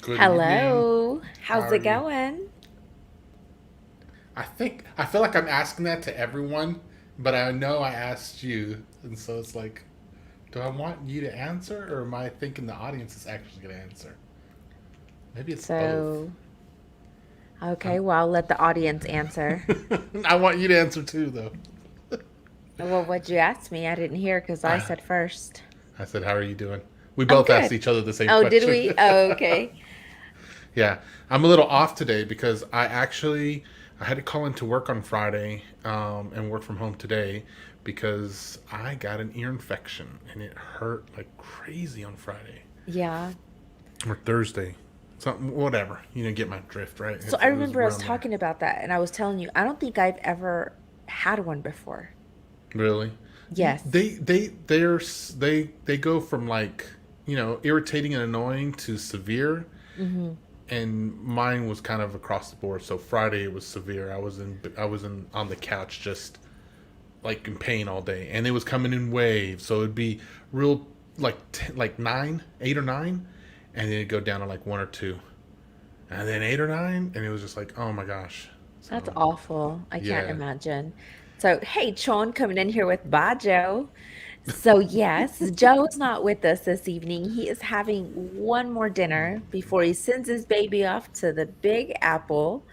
Good evening. Hello. How How's are it you? going? I feel like I'm asking that to everyone, but I know I asked you, and so it's like, do I want you to answer, or am I thinking the audience is actually going to answer? Maybe it's both. So, okay, I'm, well, I'll let the audience answer. I want you to answer too, though. Well, what'd you ask me? I didn't hear because I I said first. said, "How are you doing?" We I'm both asked good. each other the same Oh, did question. we? Oh, okay. Yeah, I'm a little off today because I had to call into work on Friday and work from home today because I got an ear infection and it hurt like crazy on Friday Yeah. or Thursday, something whatever. You know, get my drift right. So I It was remember us around there. talking about that, and I was telling you, I don't think I've ever had one before. Really, Yes. they go from like irritating and annoying to severe, Mm-hmm. and mine was kind of across the board. So Friday it was severe. I was in on the couch just like in pain all day, and it was coming in waves. So it'd be real like like nine, 8 or 9, and then it'd go down to like 1 or 2, and then 8 or 9, and it was just like, oh my gosh. That's So awful. I can't yeah, imagine. So, hey, Chon coming in here with Bajo. So, yes, Joe's not with us this evening. He is having one more dinner before he sends his baby off to the Big Apple.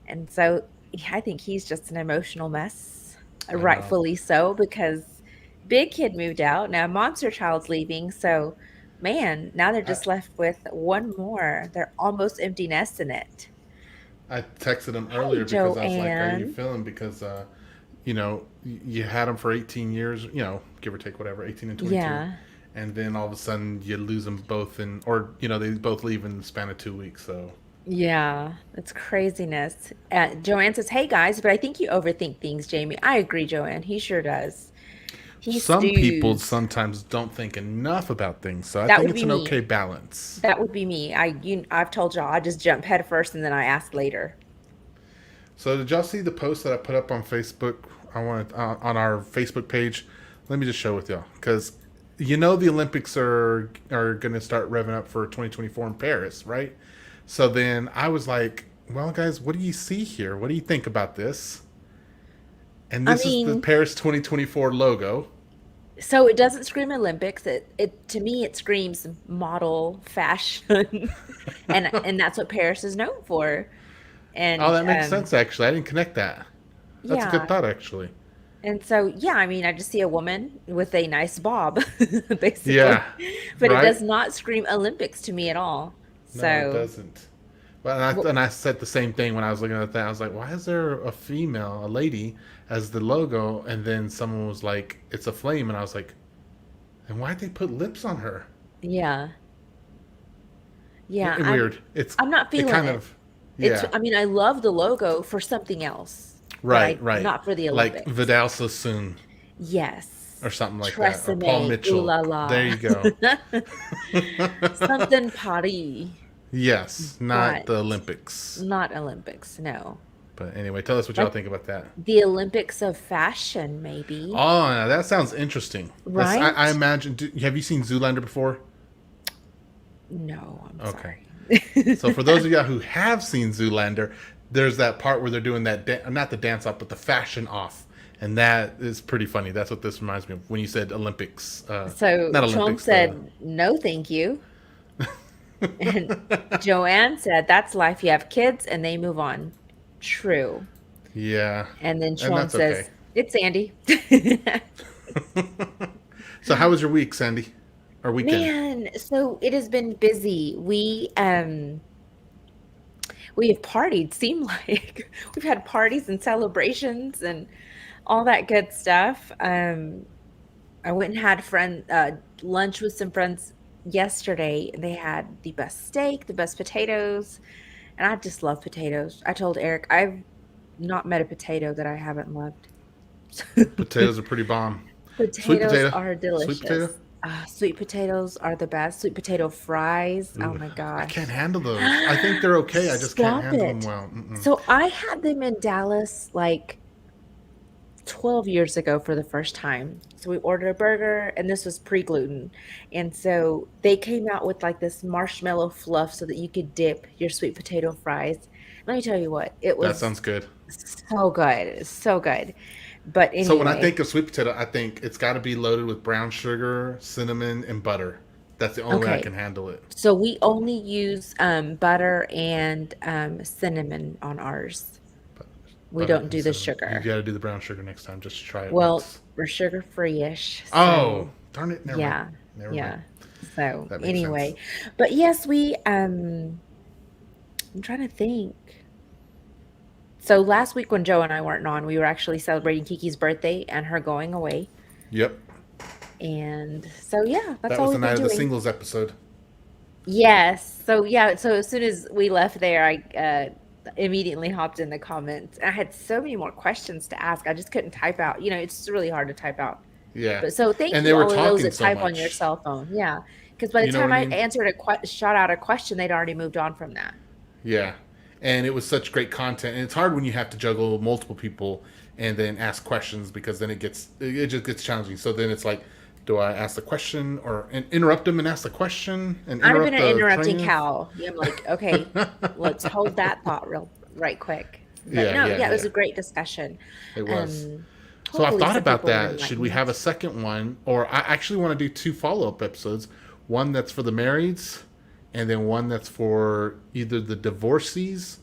And so I think he's just an emotional mess, I know. rightfully so, because Big Kid moved out. Now Monster Child's leaving. So, man, now they're I just left with one more. They're almost empty nesting it. I texted him Hey, earlier because I was like, "How are you Joanne. feeling?" Because you had them for 18 years, give or take whatever, 18 and 22, Yeah. and then all of a sudden you lose them both in, or they both leave in the span of 2 weeks. So Yeah, it's craziness. Joanne says, "Hey guys, but I think you overthink things, Jamie." I agree, Joanne. He sure does. He some people stews. sometimes don't think enough about things. So I That think would it's be an okay me. balance. That would be me. I've told y'all I just jump head first and then I ask later. So did y'all see the post that I put up on Facebook? I wanted on our Facebook page. Let me just show with y'all because the Olympics are going to start revving up for 2024 in Paris, right? So then I was like, well, guys, what do you see here? What do you think about this? And I this is the mean, Paris 2024 logo. so it doesn't scream Olympics. It to me it screams model fashion. And that's what Paris is known for. Oh, And that makes sense, actually. I didn't connect that. That's a good yeah. thought, actually. And so, yeah, I mean, I just see a woman with a nice bob, Yeah, basically, but it right? does not scream Olympics to me at all. No, it So, doesn't. But well, and I said the same thing when I was looking at that. I was like, why is there a female, a lady, as the logo? And then someone was like, it's a flame. And I was like, and why'd they put lips on her? yeah, yeah, Weird. I'm not It feeling kind it. of, yeah. I mean, I love the logo for something else, but Right, right. not for the Like Olympics. Vidal Sassoon or Yes. something like that. Or Paul Tresemme, ooh Mitchell. la There la. you go. Something Paris, Yes, not but the Olympics. not Olympics, no. But anyway, tell us what y'all Like think about that. the Olympics of fashion, maybe, Oh, now that sounds interesting. I right? imagine. Have you seen Zoolander before? No, I'm Okay. sorry. So for those of y'all who have seen Zoolander, there's that part where they're doing that not the dance off, but the fashion off, and that is pretty funny. That's what this reminds me of when you said Olympics. So Not Chom Olympics. The said, no, thank you. And Joanne said, that's life. You have kids and they move on. True. yeah, And then and Chom that's okay. says, it's Sandy. So how was your week, Sandy, or weekend? Man, so it has been busy. We have partied, seem like we've had parties and celebrations and all that good stuff. I went and had lunch with some friends yesterday. They had the best steak, the best potatoes, and I just love potatoes. I told Eric I've not met a potato that I haven't loved. Potatoes are pretty bomb. Sweet Potatoes potato, are sweet potato. delicious. Sweet potatoes are the best. Sweet potato fries. Oh Ooh, my I can't gosh. handle those. I think they're okay. I just can't Stop handle them it. well. Mm-mm. So I had them in Dallas like 12 years ago for the first time. So we ordered a burger, and this was pre-gluten. And so they came out with like this marshmallow fluff so that you could dip your sweet potato fries. Let me tell you what, it That was sounds good. so good. So good. But So when I anyway, think of sweet potato, I think it's got to be loaded with brown sugar, cinnamon, and butter. That's the only way I okay. can handle it. So we only use butter and cinnamon on ours. But We butter don't and do the cinnamon. You sugar. got to do the brown sugar next time. Just try it Well, once. we're sugar free-ish, Oh, so darn it! Never mind. yeah, Never mind. yeah. So That makes sense. anyway, but yes, I'm trying to think. So last week when Joe and I weren't on, we were actually celebrating Kiki's birthday and her going away. Yep. And so yeah, that's That all was the we've been night of the doing. singles episode. Yes. So yeah, so as soon as we left there, I immediately hopped in the comments. I had so many more questions to ask. I just couldn't type out. It's really hard to type out. Yeah. But so thank And they you were all of those talking that so type on your much. cell phone. Yeah. Because by the You know what time I I mean? answered shot out a question, they'd already moved on from that. Yeah. And it was such great content. And it's hard when you have to juggle multiple people and then ask questions because then it just gets challenging. So then it's like, do I ask the question or interrupt them and ask the question and I'd have been interrupt an the interrupting train cow. Yeah, I'm like, okay, let's hold that thought right quick. But Yeah, no, yeah, yeah, it was yeah. a great discussion. It was. Um, So I've Hopefully thought some about people were that. Should we enlightened. have a second one? Or I actually want to do two follow-up episodes. One that's for the marrieds and then one that's for either the divorcees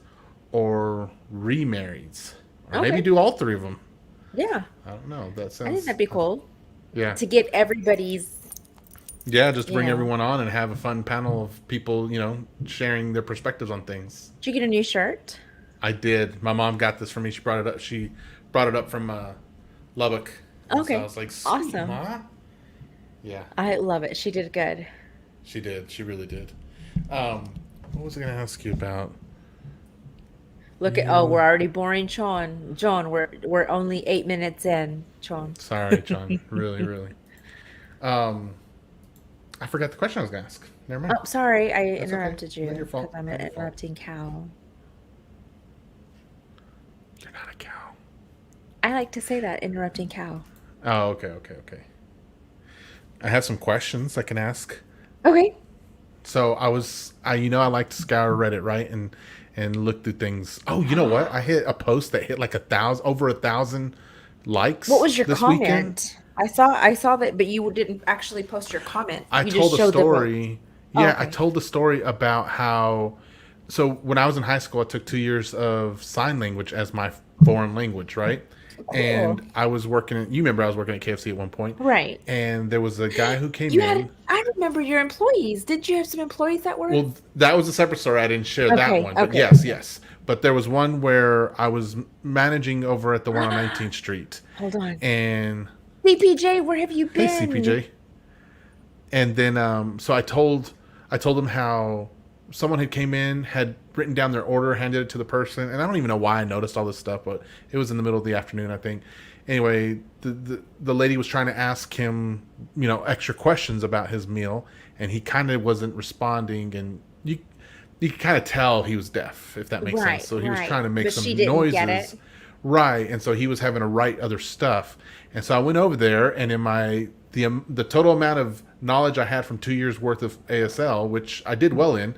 or remarrieds. Or maybe Okay. do all three of them. Yeah, I don't know. That I think sounds that'd be cool yeah. to get everybody's, Yeah, just to you bring know. everyone on and have a fun panel of people, sharing their perspectives on things. Did you get a new shirt? I did. My mom got this for me. She brought it up. She brought it up from Lubbock. And so I Okay. was like, "Sweet, Awesome. Ma." Yeah. I love it. She did good. She did. She really did. What was I going to ask you about? Look at, oh, You. we're already boring Sean. John, we're only 8 minutes in, Sean. Sorry, John. Really, really. Um, I forgot the question I was going to ask. Never mind. Oh, sorry, I That's okay. interrupted Not your you because fault. I'm Not an your fault. interrupting cow. You're not a cow. I like to say that, interrupting cow. Oh, okay, okay, okay. I have some questions I can ask. Okay. So I like to scour Reddit, right, and look through things. Oh, you know what? I hit a post that hit like over 1,000 What likes was your this weekend. comment? I saw that, but you didn't actually post your comment. I You just told a showed the vote. story. Oh, Yeah, I okay. told the story about how. So when I was in high school, I took 2 years of sign language as my foreign language, right? Cool. And I was working. You remember I was working at KFC at one point, Right. and there was a guy who came You had, in. I remember your employees. Did you have some employees that were? Well, that was a separate story. I didn't share that Okay, one, but okay, yes, okay. yes. But there was one where I was managing over at the one on 19th Street, Hold on. and CPJ, where have you hey, been? CPJ. And then so I told him how someone had came in, had written down their order, handed it to the person, and I don't even know why I noticed all this stuff, but it was in the middle of the afternoon, I think. Anyway, the lady was trying to ask him, extra questions about his meal, and he kind of wasn't responding, and you could kind of tell he was deaf, if that makes sense. Right, So he was right. trying to make But she some didn't get it. noises, right? And so he was having to write other stuff, and so I went over there, and in the total amount of knowledge I had from 2 years worth of ASL, which I did well in,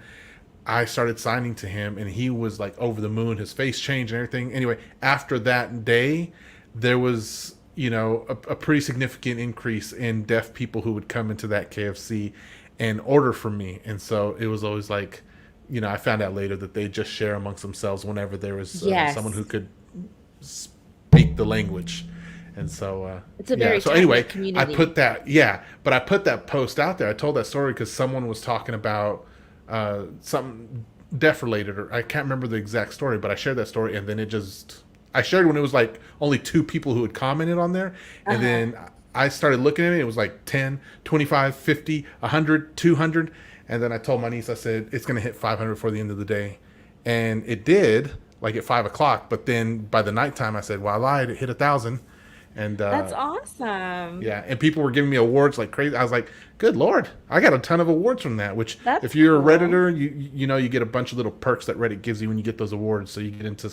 I started signing to him, and he was like over the moon. His face changed and everything. Anyway, after that day, there was a pretty significant increase in deaf people who would come into that KFC and order from me, and so it was always like, I found out later that they just share amongst themselves whenever there was someone who Yes. could speak the language. And so, It's a yeah. very So anyway, tight-knit community. but I put that post out there. I told that story because someone was talking about something deaf related, or I can't remember the exact story, but I shared that story, and then I shared when it was like only two people who had commented on there, and Uh-huh. then I started looking at it. It was like 10, 25, 50, 100, 200, and then I told my niece, I said it's going to hit 500 before the end of the day, and it did, like at 5 o'clock. But then by the nighttime, I said, well, I lied. It hit 1,000. And That's awesome. yeah, and people were giving me awards like crazy. I was like, "Good lord, I got a ton of awards from that." Which, That's if you're a cool. redditor, you know you get a bunch of little perks that Reddit gives you when you get those awards. So you get into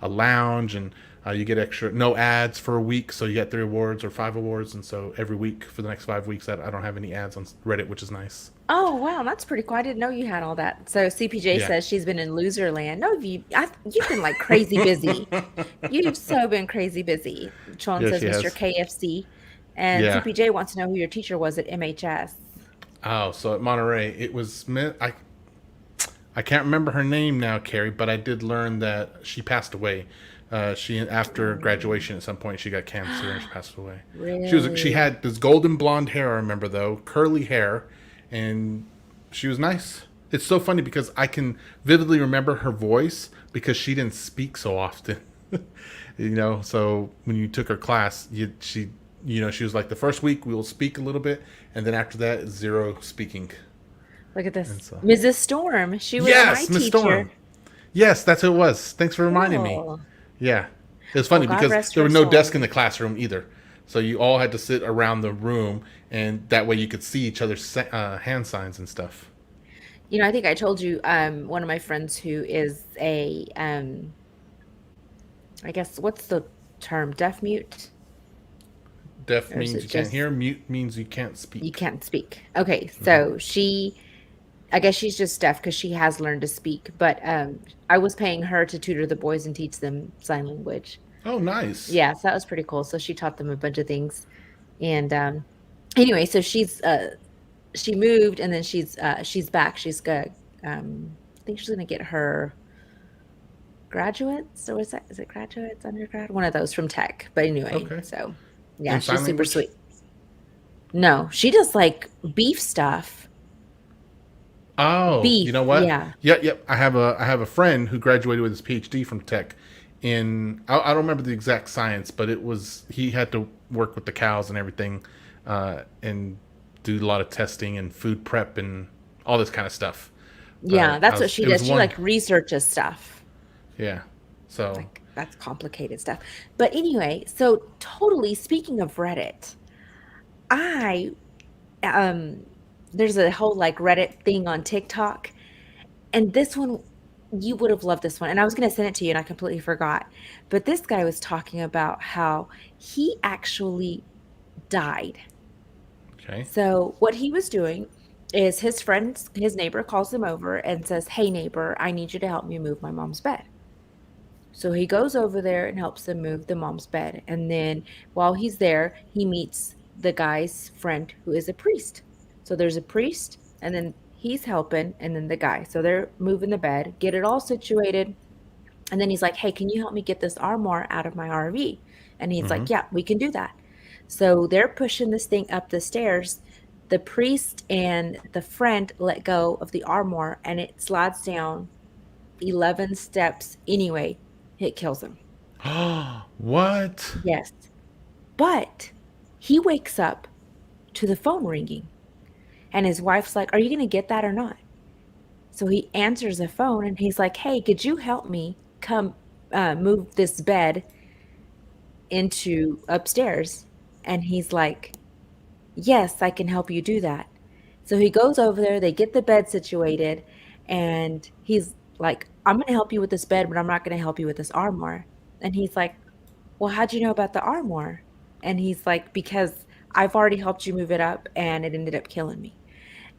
a lounge, and you get extra no ads for a week. So you get 3 awards or 5 awards, and so every week for the next 5 weeks, I don't have any ads on Reddit, which is nice. Oh, wow, that's pretty cool. I didn't know you had all that. So CPJ Yeah. says she's been in loser land. No, you've been like crazy busy. You've so been crazy busy. Sean Yeah, says she Mr. has. KFC. And Yeah. CPJ wants to know who your teacher was at MHS. Oh, so at Monterey, it was I can't remember her name now, Carrie, but I did learn that she passed away. She after Oh, graduation at some point she got cancer and she passed away. She really? had this golden blonde hair. I remember though, curly hair, and she was nice. It's so funny because I can vividly remember her voice because she didn't speak so often. So when you took her class, she was like the first week we will speak a little bit, and then after that zero speaking. Look at And this. so Mrs. Storm. She was my yes, Miss teacher. Storm. Yes, that's who it was. Thanks for reminding me. Cool. Yeah. It was Well, funny God because rest there her was no desk soul. in the classroom either. So you all had to sit around the room, and that way you could see each other's hand signs and stuff. I think I told you, one of my friends who is I guess, what's the term? Deaf mute? Deaf Or is means it you can't just hear, mute means you can't you speak. can't speak? Okay, so I guess she's just deaf because she has learned to speak, but I was paying her to tutor the boys and teach them sign language. Oh, nice. Yeah, so that was pretty cool. So she taught them a bunch of things. And anyway, so she moved and then she's back. I think she's gonna get her graduates, or is it graduates, undergrad? One of those from tech. But anyway, Okay. so yeah, In sign she's super language? sweet. No, she does like beef stuff. Oh, you Beef, know what? yeah. Yep, yep. I have a friend who graduated with his PhD from tech. I don't remember the exact science, but he had to work with the cows and everything, and do a lot of testing and food prep and all this kind of stuff. Yeah, But that's what she it was does. She one, like researches stuff. yeah. So Like that's complicated stuff. But anyway, so totally speaking of Reddit, I um there's a whole like Reddit thing on TikTok, and this one you would have loved this one. And I was going to send it to you and I completely forgot. But this guy was talking about how he actually died. okay. So what he was doing is his neighbor calls him over and says, "Hey neighbor, I need you to help me move my mom's bed." So he goes over there and helps them move the mom's bed. And then while he's there, he meets the guy's friend who is a priest. So there's a priest, and then he's helping, and then the guy. So they're moving the bed, get it all situated. And then he's like, "Hey, can you help me get this armoire out of my RV?" And he's Mm-hmm. like, "Yeah, we can do that." So they're pushing this thing up the stairs. The priest and the friend let go of the armoire, and it slides down 11 steps anyway. It kills him. What? Yes. But he wakes up to the phone ringing, and his wife's like, "Are you going to get that or not?" So he answers the phone and he's like, "Hey, could you help me come move this bed into upstairs?" And he's like, "Yes, I can help you do that." So he goes over there, they get the bed situated, and he's like, "I'm going to help you with this bed, but I'm not going to help you with this armoire." And he's like, "Well, how'd you know about the armoire?" And he's like, "Because I've already helped you move it up and it ended up killing me."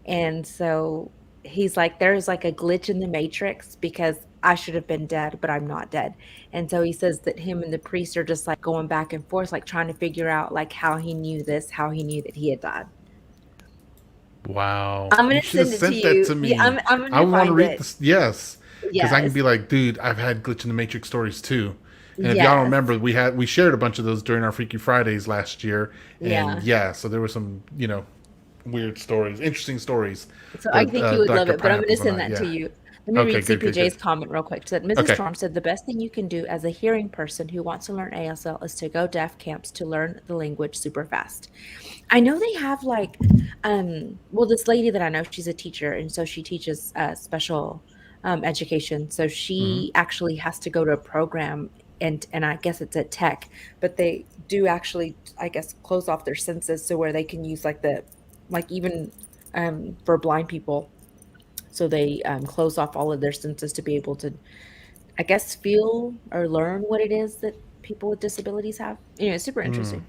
And so he's like, "There's like a glitch in the matrix because I should have been dead, but I'm not dead." And so he says that him and the priest are just like going back and forth, like trying to figure out like how he knew this, how he knew that he had died. Wow. I'm You gonna should have send it to sent that you. to Yeah, me. I'm I gonna want to find read it. this. Yes. Because I can Yes. be like, dude, I've had Glitch in the Matrix stories too. And if y'all don't Yes. remember, we shared a bunch of those during our Freaky Fridays last year. And Yeah. yeah, so there were some, weird stories, interesting stories So I that think you would love Dr. it, but I'm going to Pineapples and send I, that to yeah. you. Let me Okay, read good, good, good. CPJ's comment real quick. Said Mrs. Okay. Storm said the best thing you can do as a hearing person who wants to learn ASL is to go deaf camps to learn the language super fast. I know they have like, well, this lady that I know, she's a teacher, and so she teaches special education. So Mm-hmm. she actually has to go to a program and I guess it's at tech, but they do actually, I guess, close off their senses so where they can use like the like even for blind people, so they close off all of their senses to be able to, I guess, feel or learn what it is that people with disabilities have. Anyway, it's super interesting.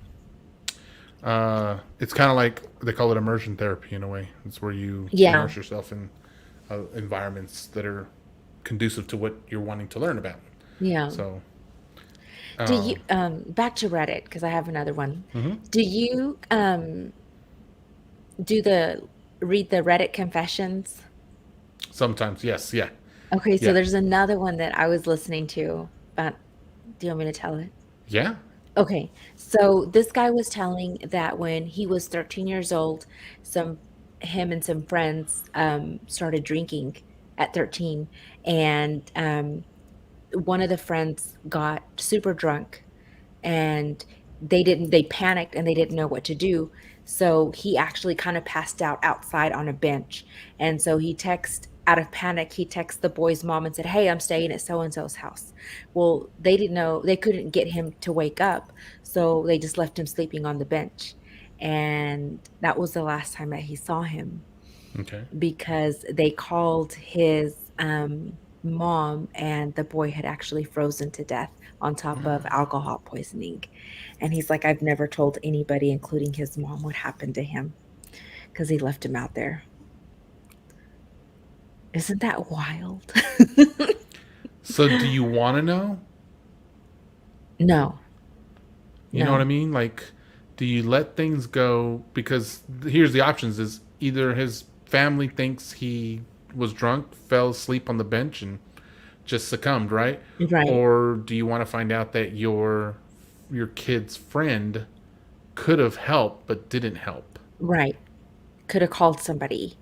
It's kind of like they call it immersion therapy in a way. It's where you Yeah, immerse yourself in environments that are conducive to what you're wanting to learn about. yeah. So, Do you um, back to Reddit because I have another one. mhm. Do you do the read the Reddit confessions? Sometimes, yes, yeah, Okay, so yeah, there's another one that I was listening to. Do you want me to tell it? yeah. Okay, so this guy was telling that when he was 13 years old, some him and some friends started drinking at 13, and one of the friends got super drunk and they panicked and they didn't know what to do, so he actually kind of passed out outside on a bench. And so he texted, out of panic, he texted the boy's mom and said, "Hey, I'm staying at so and so's house." Well, they didn't know, they couldn't get him to wake up, so they just left him sleeping on the bench. And that was the last time that he saw him, Okay. because they called his mom, and the boy had actually frozen to death on top of alcohol poisoning. And he's like, "I've never told anybody, including his mom, what happened to him because he left him out there." Isn't that wild? So, do you want to know? No, You know what I no. mean? Like, do you let things go? Because here's the options: is either his family thinks he was drunk, fell asleep on the bench, and just succumbed, right? Right, Or do you want to find out that your kid's friend could have helped but didn't help? right. Could have called somebody.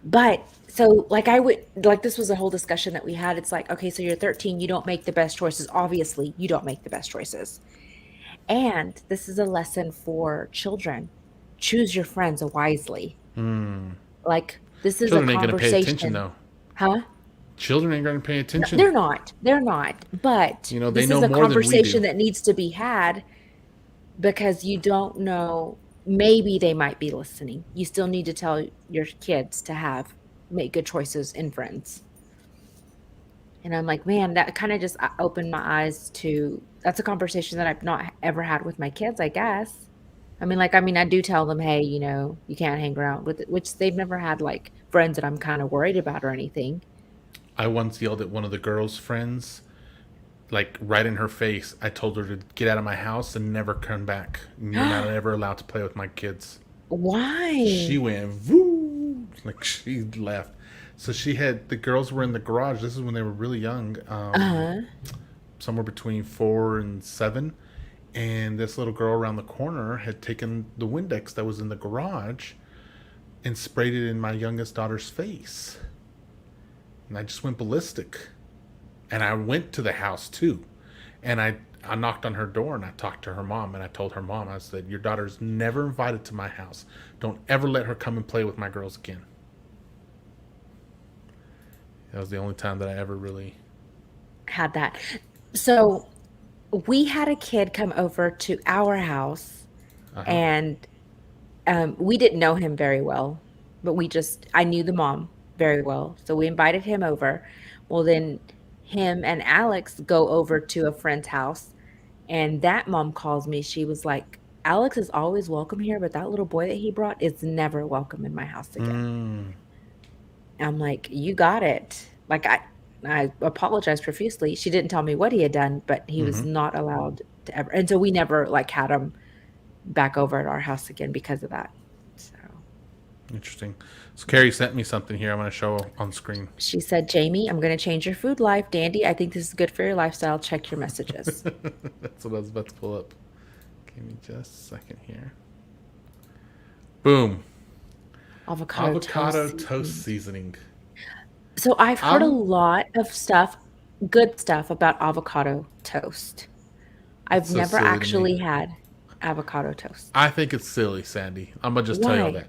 But so, like, I would like, this was a whole discussion that we had. It's like, okay, so you're 13, you don't make the best choices. Obviously, you don't make the best choices. And this is a lesson for children. Choose your friends wisely. Like, this is a Children ain't gonna pay attention conversation. though. Huh? Children ain't gonna pay No, attention. they're not. They're not. But You know, they this know is a more than we conversation do. that needs to be had, because you don't know. Maybe they might be listening. You still need to tell your kids to have make good choices in friends. And I'm like, man, that kind of just opened my eyes to, that's a conversation that I've not ever had with my kids, I guess. I do tell them, hey, you can't hang around with it, which they've never had like friends that I'm kind of worried about or anything. I once yelled at one of the girl's friends, like right in her face. I told her to get out of my house and never come back. You're not ever allowed to play with my kids. She Why? went voo, like she left. So she had the girls were in the garage. This is when they were really young, Uh-huh. somewhere between 4 and 7. And this little girl around the corner had taken the Windex that was in the garage and sprayed it in my youngest daughter's face. And I just went ballistic. And I went to the house too. And I knocked on her door and I talked to her mom. And I told her mom, I said, your daughter's never invited to my house. Don't ever let her come and play with my girls again. That was the only time that I ever really. Had that. So we had a kid come over to our house, Uh huh. and we didn't know him very well, but I knew the mom very well. So we invited him over. Well, then him and Alex go over to a friend's house, and that mom calls me. She was like, "Alex is always welcome here, but that little boy that he brought is never welcome in my house again." Mm, I'm like, "You got it." Like, I apologized profusely. She didn't tell me what he had done, but he was mm-hmm. not allowed to ever. And so we never like had him back over at our house again because of that. So Interesting. So Carrie sent me something here. I'm going to show on screen. she said, "Jamie, I'm going to change your food life. Dandy, I think this is good for your lifestyle. Check your messages." That's what I was about to pull up. Give me just a second here. Boom. Avocado Avocado toast toast seasoning. seasoning. So I've heard a I'm. lot of stuff, good stuff about avocado toast. It's I've so never silly to me. actually had avocado toast. I think it's silly, Sandy. I'm gonna just tell you all Why? that.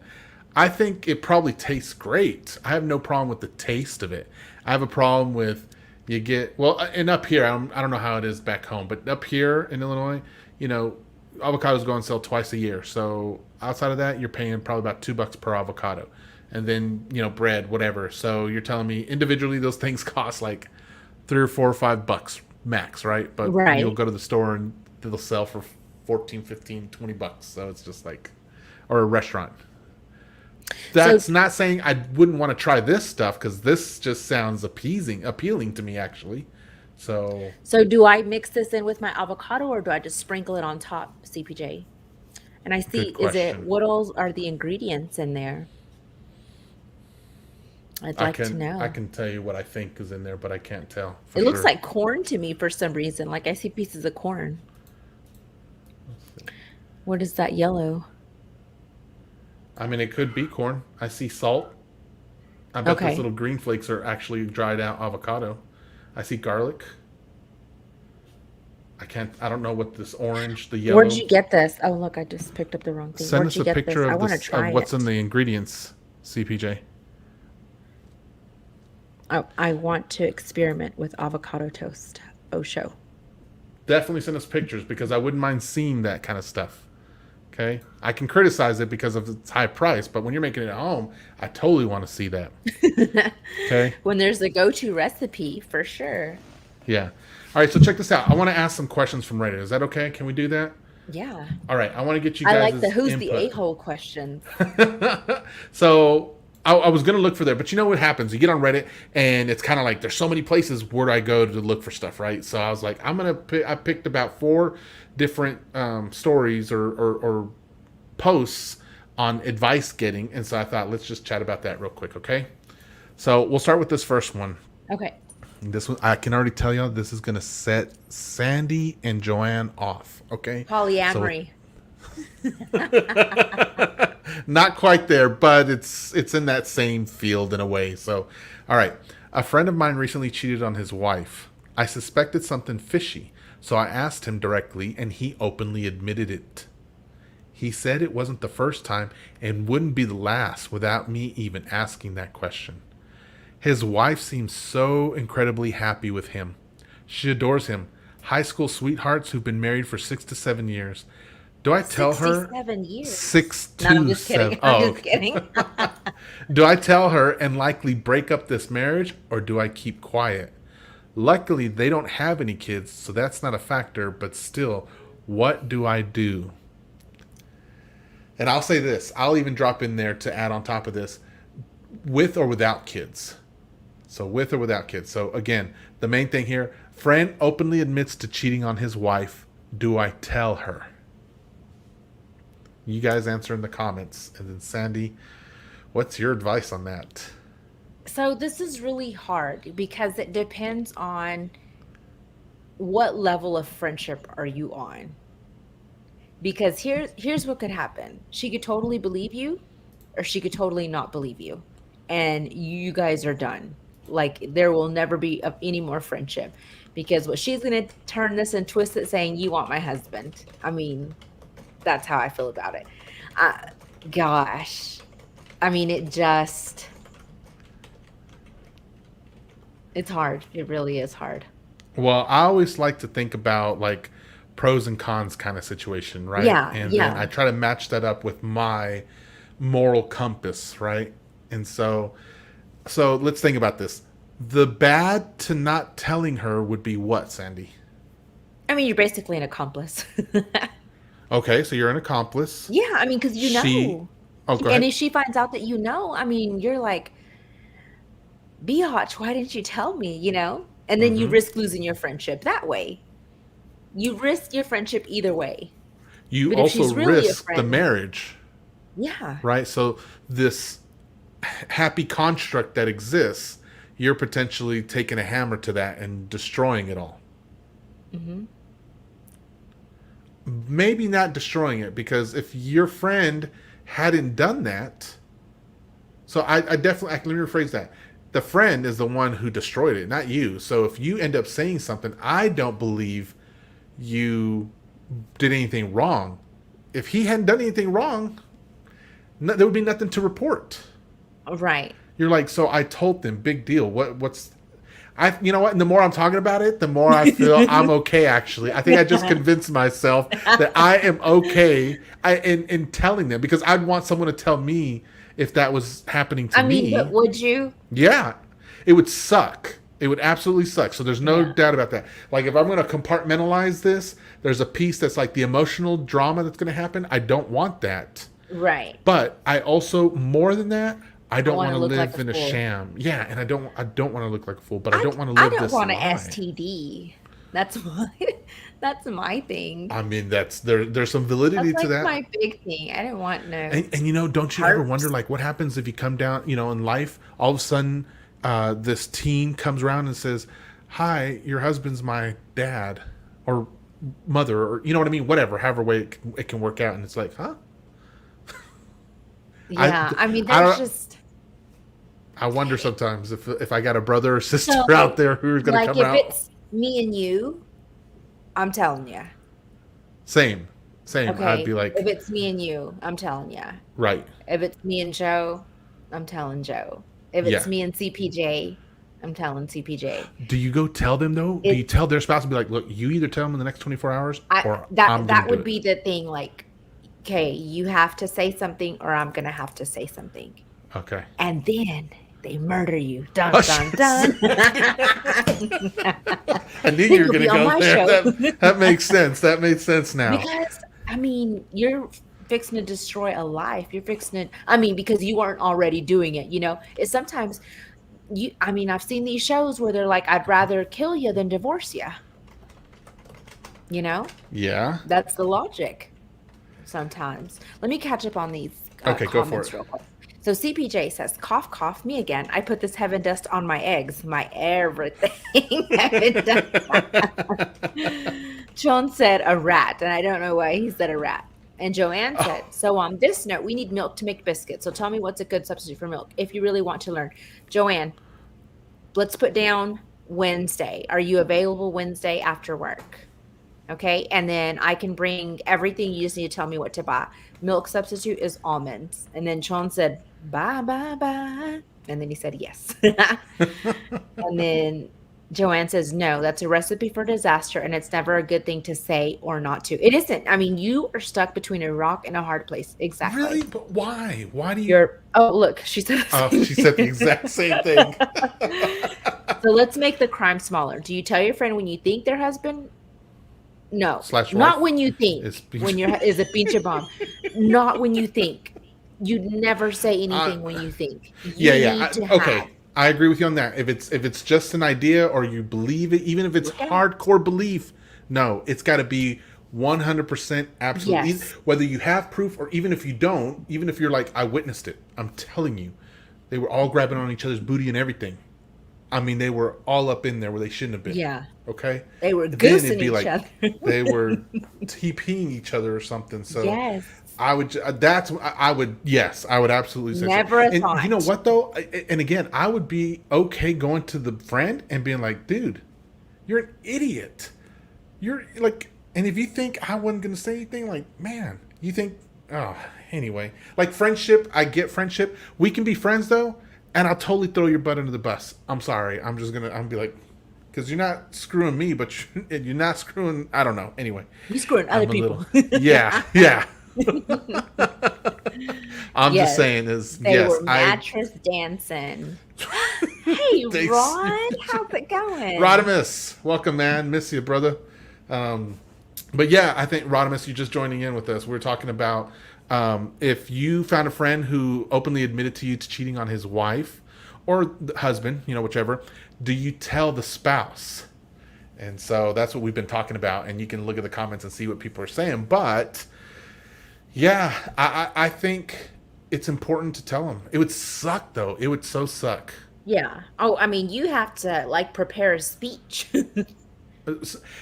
I think it probably tastes great. I have no problem with the taste of it. I have a problem with You get well, and up here, I don't know how it is back home, but up here in Illinois, you know, avocados go on sale twice a year. So outside of that, you're paying probably about $2 per avocado, and then bread, whatever. So you're telling me individually those things cost like 3 or 4 or 5 bucks max, right? But you'll Right. go to the store and they'll sell for 14, 15, $20. So it's just like, or a restaurant. So That's not saying I wouldn't want to try this stuff because this just sounds appealing to me actually. So so do I mix this in with my avocado or do I just sprinkle it on top, CPJ? And I good see, question. what else are the ingredients in there? I'd I like to can I know. can tell you what I think is in there, but I can't tell for It looks sure. like corn to me for some reason. Like I see pieces of corn. Let's see. What is that yellow? I mean, it could be corn. I see salt. I bet those Okay. little green flakes are actually dried out avocado. I see garlic. I can't. I don't know what this orange, the Where'd yellow. you get this? Oh, look, I just picked up the wrong thing. Send Where'd us you a get picture this? I of want to this of try what's in it. the ingredients, CPJ. I want to experiment with avocado toast. Oh, show. Definitely send us pictures because I wouldn't mind seeing that kind of stuff. Okay, I can criticize it because of its high price, but when you're making it at home, I totally want to see that. Okay, When there's a go-to recipe, for sure. yeah. All right, so check this out. I want to ask some questions from Reddit. Is that okay? Can we do that? Yeah. All right, I want to get you I like the guys' who's the input. a-hole questions. So I was gonna look for there, but you know what happens? You get on Reddit, and it's kind of like there's so many places where do I go to look for stuff, right? So I was like, I picked about four different stories or posts on advice getting, and so I thought let's just chat about that real quick, okay? So we'll start with this first one. Okay. This one I can already tell you this is gonna set Sandy and Joanne off, okay? So Polyamory. not quite there, but it's in that same field in a way. So, all right. A friend of mine recently cheated on his wife. I suspected something fishy, so I asked him directly and he openly admitted it. He said it wasn't the first time and wouldn't be the last without me even asking that question. His wife seems so incredibly happy with him. She adores him. High school sweethearts who've been married for 6 to 7 years. Do I tell her 67 years. six No, I'm to just kidding. seven? I'm Oh, just okay. kidding. Do I tell her and likely break up this marriage or do I keep quiet? Luckily, they don't have any kids, so that's not a factor, but still, what do I do? And I'll say this, I'll even drop in there to add on top of this with or without kids. So, with or without kids. So, again, the main thing here friend openly admits to cheating on his wife. Do I tell her? You guys answer in the comments. And then, Sandy, what's your advice on that? So this is really hard because it depends on what level of friendship are you on. Because here's what could happen. She could totally believe you or she could totally not believe you. And you guys are done. Like there will never be of any more friendship because what she's going to turn this and twist it saying you want my husband. I mean, that's how I feel about it. Uh, gosh. I mean, it's hard. It really is hard. Well, I always like to think about like pros and cons kind of situation, right? Yeah, And then I yeah. try to match that up with my moral compass, right? And so let's think about this. The bad to not telling her would be what, Sandy? I mean, you're basically an accomplice. Okay, so you're an accomplice. Yeah, I mean, because you She, know. oh, go And ahead. if she finds out that you know, I mean, you're like, biatch, why didn't you tell me, you know? And then you Mm-hmm. risk losing your friendship that way. You risk your friendship either way. You But if also she's really a risk the friend, marriage, yeah. right? So this happy construct that exists, you're potentially taking a hammer to that and destroying it all. Hmm. Maybe not destroying it because if your friend hadn't done that, so I definitely let me rephrase that. The friend is the one who destroyed it, not you. So if you end up saying something, I don't believe you did anything wrong. If he hadn't done anything wrong, there would be nothing to report. Right. You're like, so I told them, big deal. What's? You know what? And the more I'm talking about it, the more I feel I'm okay. Actually, I think I just convinced myself that I am okay. In telling them, because I'd want someone to tell me if that was happening to I mean, but me. would you? Yeah, it would suck. It would absolutely suck. So there's no Yeah. doubt about that. Like if I'm going to compartmentalize this, there's a piece that's like the emotional drama that's going to happen. I don't want that. Right. But I also, more than that, I I don't want want to to look like live a in a fool. sham. Yeah, and I don't want to look like a fool, but I don't want to I live don't this want an lie. STD. That's my that's my thing. I mean, there's some validity That's to like that. my big thing. I didn't want no And don't you ever wonder, herpes. like, what happens if you come down, in life, all of a sudden, this teen comes around and says, "Hi, your husband's my dad," or mother, or you know what I mean, whatever, however way it can work out, and it's like, huh? I, Yeah, I mean, I there's don't. just I wonder sometimes if I got a brother or sister out so there who's gonna like come if out. it's me and you, I'm telling you. Same, same. I'd Okay, be if like, it's me and you, I'm telling you. right, If it's me and Joe, I'm telling Joe. If it's yeah. me and CPJ, I'm telling CPJ. Do you go tell them though? Do you It's tell their spouse and be like, look, you either tell them in the next 24 hours, I or that I'm gonna that do would it. be the thing. Like, okay, you have to say something, or I'm gonna have to say something, Okay. and then they murder you. Dun Oh, dun dun. I knew Then you were you'll going to be on go my there. show. That makes sense. That made sense now. Because I mean, you're fixing to destroy a life. You're fixing to, I mean, because you weren't already doing it, It's sometimes I mean, I've seen these shows where they're like, I'd rather kill you than divorce you, you know? Yeah. That's the logic sometimes. Let me catch up on these Okay, go for comments it. real quick. So CPJ says, cough, cough, me again. I put this heaven dust on my eggs, my everything. Heaven dust. John said a rat, and I don't know why he said a rat. And Joanne Oh, said, so on this note, we need milk to make biscuits. So tell me what's a good substitute for milk if you really want to learn. Joanne, let's put down Wednesday. Are you available Wednesday after work? Okay. And then I can bring everything. You just need to tell me what to buy. Milk substitute is almonds. And then Sean said, bye, bye, bye. And then he said, yes. And then Joanne says, no, that's a recipe for disaster. And it's never a good thing to say or not to. It isn't. I mean, you are stuck between a rock and a hard place. really? Exactly. But why? Why do you? Oh, look, she said the Oh, same she said the thing. exact same thing. So let's make the crime smaller. Do you tell your friend when you think their husband? No, Slash not wife when you think. is. When you're is a pinche bomb. Not when you think. You never say Uh, anything when you think. yeah, You yeah. need to Okay, have I agree with you on that. If it's just an idea or you believe it, even if it's look out. hardcore belief, no, it's got to be 100% absolutely. Yes. Whether you have proof or even if you don't, even if you're like, I witnessed it, I'm telling you, they were all grabbing on each other's booty and everything. I mean, they were all up in there where they shouldn't have been. Yeah. Okay, They were and then it'd goosing be each like other. they were TPing each other or something. So Yes. I would. That's. I would. Yes, I would absolutely say so. Never a And you know thought. what though? And again, I would be okay going to the friend and being like, "Dude, you're an idiot. You're like." And if you think I wasn't going to say anything, like, man, you think. Oh, anyway, like friendship. I get friendship. We can be friends though, and I'll totally throw your butt under the bus. I'm sorry. I'm just gonna. I'm be like. Because you're not screwing me, but you're not screwing. I don't know. Anyway, You screwing other I'm a little. people. Yeah, yeah. I'm just Yes. saying is They yes, were mattress dancing. Hey, they Rod, how's it going? Rodimus, welcome man, miss you brother. Um, but yeah, I think Rodimus, you just joining in with us. We're talking about if you found a friend who openly admitted to you to cheating on his wife or the husband, whichever. Do you tell the spouse? And so that's what we've been talking about, and you can look at the comments and see what people are saying. But yeah, I think it's important to tell them. It would suck though. It would so suck. Yeah. Oh, I mean, you have to like prepare a speech.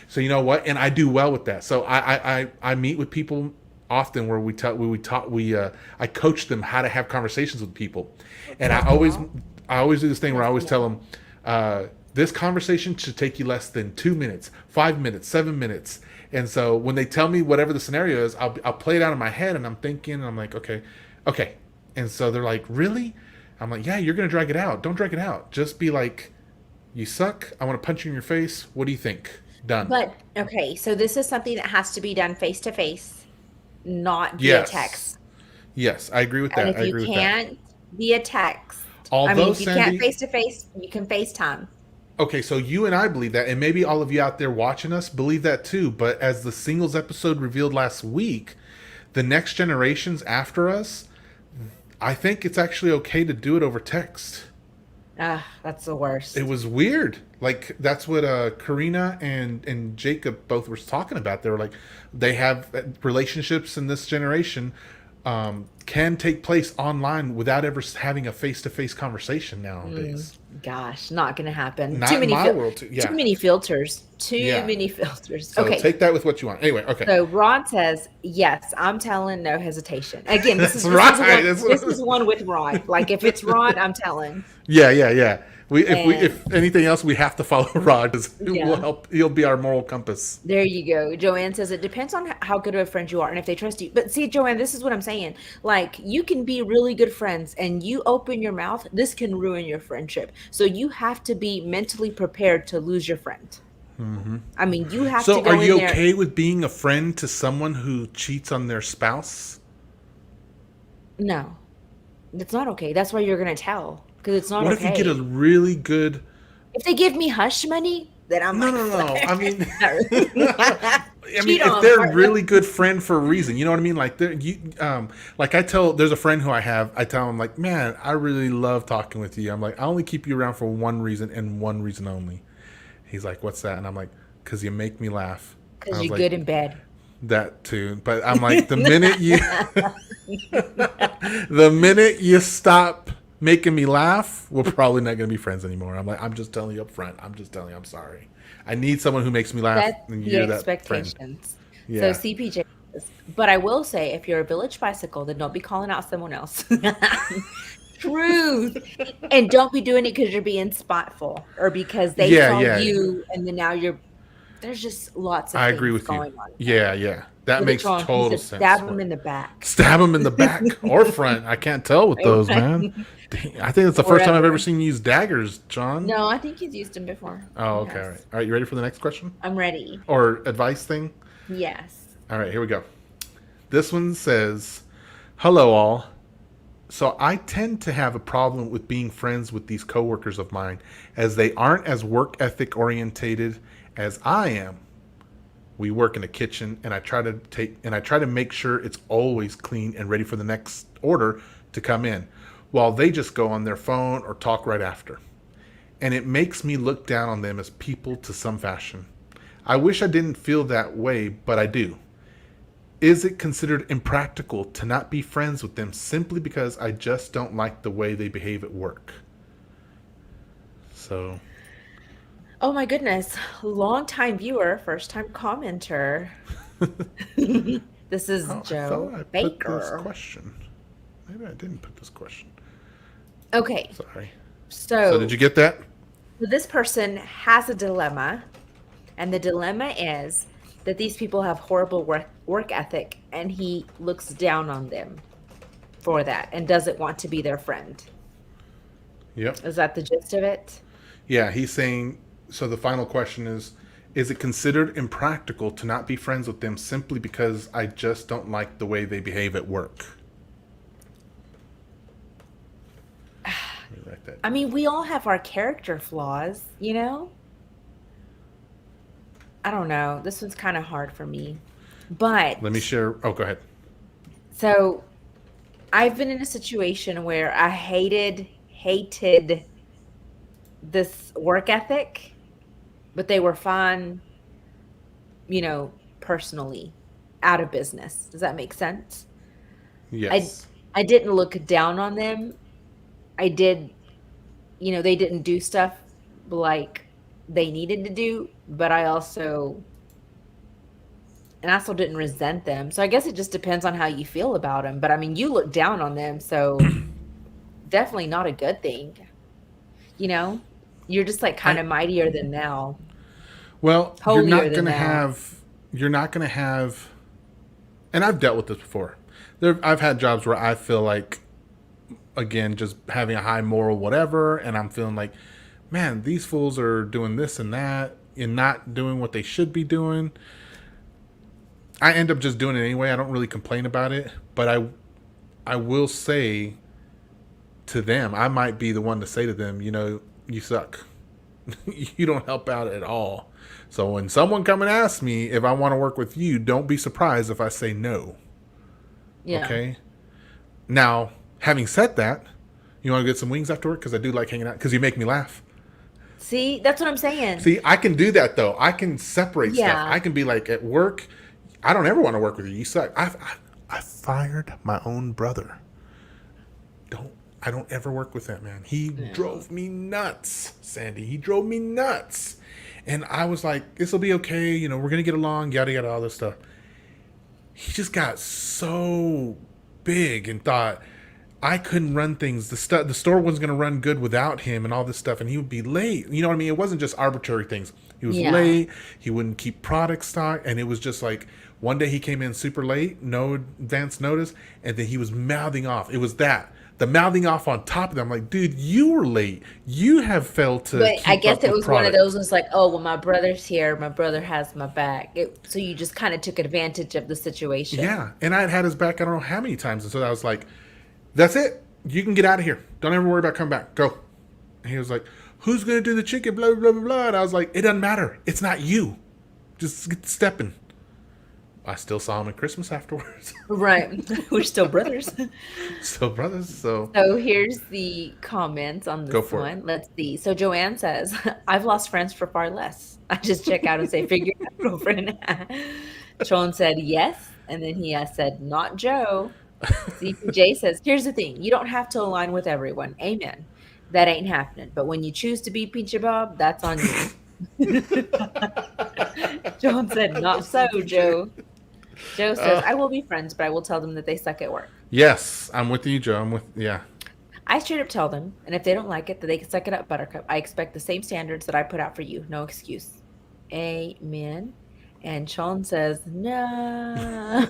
So you know what, and I do well with that. So I meet with people often where I coach them how to have conversations with people, and I always do this thing where I always tell them this conversation should take you less than 2 minutes, 5 minutes, 7 minutes. And so when they tell me whatever the scenario is, I'll play it out in my head, and I'm thinking, and I'm like, okay, and so they're like, really? I'm like, yeah, you're gonna drag it out. Don't drag it out. Just be like, You suck. I want to punch you in your face. What do you think? Done. But okay, so this is something that has to be done face to face, not via Yes. text. Yes, I agree with And that. if I you agree with that. can't via text, I mean, Although, if you can't Sandy, face to face, you can FaceTime. okay, so you and I believe that, and maybe all of you out there watching us believe that too. But as the singles episode revealed last week, the next generations after us, I think it's actually okay to do it over text. Ah, that's the It worst. was weird. Like that's what Karina and Jacob both were talking about. They were like, they have relationships in this generation can take place online without ever having a face to face conversation Mm, nowadays. gosh, not gonna happen. Too Not in many my world, too. too Yeah, many filters. Too yeah. many filters. So Okay. take that with what you want. Anyway, okay. So Ron says, "Yes, I'm telling, no hesitation." Again, this That's is this is right. one That's this what, is one with Ron. Like if it's Ron, I'm telling. yeah, yeah, yeah. We And if anything else, we have to follow Rod because it will yeah, help. He'll be our moral compass. there you go. Joanne says it depends on how good of a friend you are and if they trust you. But see, Joanne, this is what I'm saying. Like you can be really good friends and you open your mouth, this can ruin your friendship. So you have to be mentally prepared to lose your friend. I mean, you have to So, are go in you there. okay with being a friend to someone who cheats on their spouse? No, it's not okay. That's why you're gonna tell because it's not What if you get a okay. really good? If they give me hush money, then I'm No, like, no, no. I mean, not really. I mean, Cheat if on they're a partner. really good friend for a reason, you know what I mean. Like, like I tell, there's a friend who I have. I tell him like, man, I really love talking with you. I'm like, I only keep you around for one reason and one reason only. He's like, what's that? And I'm like, because you make me laugh. I Because was you're like, good in bed. that too. But I'm like, the minute you stop making me laugh, we're probably not going to be friends anymore. I'm like, I'm just telling you up front. I'm just telling you, I'm sorry. I need someone who makes me laugh, That's and the you're that friend. expectations. So Yeah. CPJ says, but I will say, if you're a village bicycle, then don't be calling out someone else. Truth. And don't be doing it because you're being spiteful or because they Yeah, saw yeah. you and then now you're, there's just lots of I agree things with you. going on there. Yeah, yeah. That Look at makes Sean. He total said, sense. stab him in the back. Stab him in the back or front. I can't tell with those, man. Dang, I think it's the first time I've ever Wherever. seen you use daggers, John. No, I think he's used him before. Oh, He okay. All right. has. All right. You ready for the next question I'm ready. or advice thing? Yes. All right. Here we go. This one says, "Hello, all. So I tend to have a problem with being friends with these coworkers of mine as they aren't as work ethic orientated as I am. We work in a kitchen and I try to make sure it's always clean and ready for the next order to come in while they just go on their phone or talk right after. And it makes me look down on them as people to some fashion. I wish I didn't feel that way, but I do. Is it considered impractical to not be friends with them simply because I just don't like the way they behave at work?" So, Oh my goodness. Long time viewer, first time commenter. This is oh, I thought Joe I put this Baker. question. Maybe I didn't put this question. Okay. Sorry. So, did So you get that? this person has a dilemma, and the dilemma is that these people have horrible work ethic, and he looks down on them for that and doesn't want to be their friend. Yep. Is that the gist of it? Yeah, he's saying, so the final question is it considered impractical to not be friends with them simply because I just don't like the way they behave at work? Let me write that I down. mean, we all have our character flaws, you know? I don't know. This one's kind of hard for me. Let me But share. Oh, go ahead. so I've been in a situation where I hated this work ethic, but they were fine, personally, out of business. Does that make sense? I Yes. I didn't look down on them. I did, they didn't do stuff like they needed to do, but I also didn't resent them. So I guess it just depends on how you feel about them. But I mean, you look down on them, so definitely not a good thing. You know, you're just like kind I of mightier than thou, Well, holier than thou. you're not gonna have, and I've dealt with this before. I've had jobs where I feel like, again, just having a high moral whatever, and I'm feeling like, man, these fools are doing this and that and not doing what they should be doing. I end up just doing it anyway. I don't really complain about it, but I will say to them, I might be the one to say to them, you suck. You don't help out at all. So when someone come and asks me if I want to work with you, don't be surprised if I say no. Yeah. Okay. Now, having said that, you want to get some wings after work? Because I do like hanging out. Because you make me laugh. See, that's what I'm saying. See, I can do that though. I can separate stuff. Yeah. I can be like at work. I don't ever want to work with you. You suck. I fired my own brother. I don't ever work with that man. He drove me nuts, Sandy. He drove me nuts. And I was like, this will be okay. We're going to get along, yada, yada, all this stuff. He just got so big and thought I couldn't run things. The store wasn't going to run good without him and all this stuff. And he would be late. You know what I mean? It wasn't just arbitrary things. He was late. He wouldn't keep product stock. And it was just like one day he came in super late, no advance notice. And then he was mouthing off. It was that. The mouthing off on top of them. I'm like, dude, you were late. You have failed to. But I guess up it with was product. one of those ones like, oh, well, my brother's here. My brother has my back. So you just kind of took advantage of the situation. Yeah. And I had his back, I don't know how many times. And so I was like, that's it. You can get out of here. Don't ever worry about coming back. Go. And he was like, who's going to do the chicken? Blah, blah, blah, blah. And I was like, it doesn't matter. It's not you. Just get stepping. I still saw him at Christmas afterwards. Right. We're still brothers. Still brothers. So here's the comments on this Go for one. Let's see. So Joanne says, I've lost friends for far less. I just check out and say, figure out girlfriend. Sean said, yes. And then he said, not Joe. CPJ says, here's the thing. You don't have to align with everyone. Amen. That ain't happening. But when you choose to be Peachy Bob, that's on you. John said, not so, Joe. Joe says, I will be friends, but I will tell them that they suck at work. yes, I'm with you, Joe. I straight up tell them, and if they don't like it, that they can suck it up, Buttercup. I expect the same standards that I put out for you. No excuse. Amen. And Sean says, no.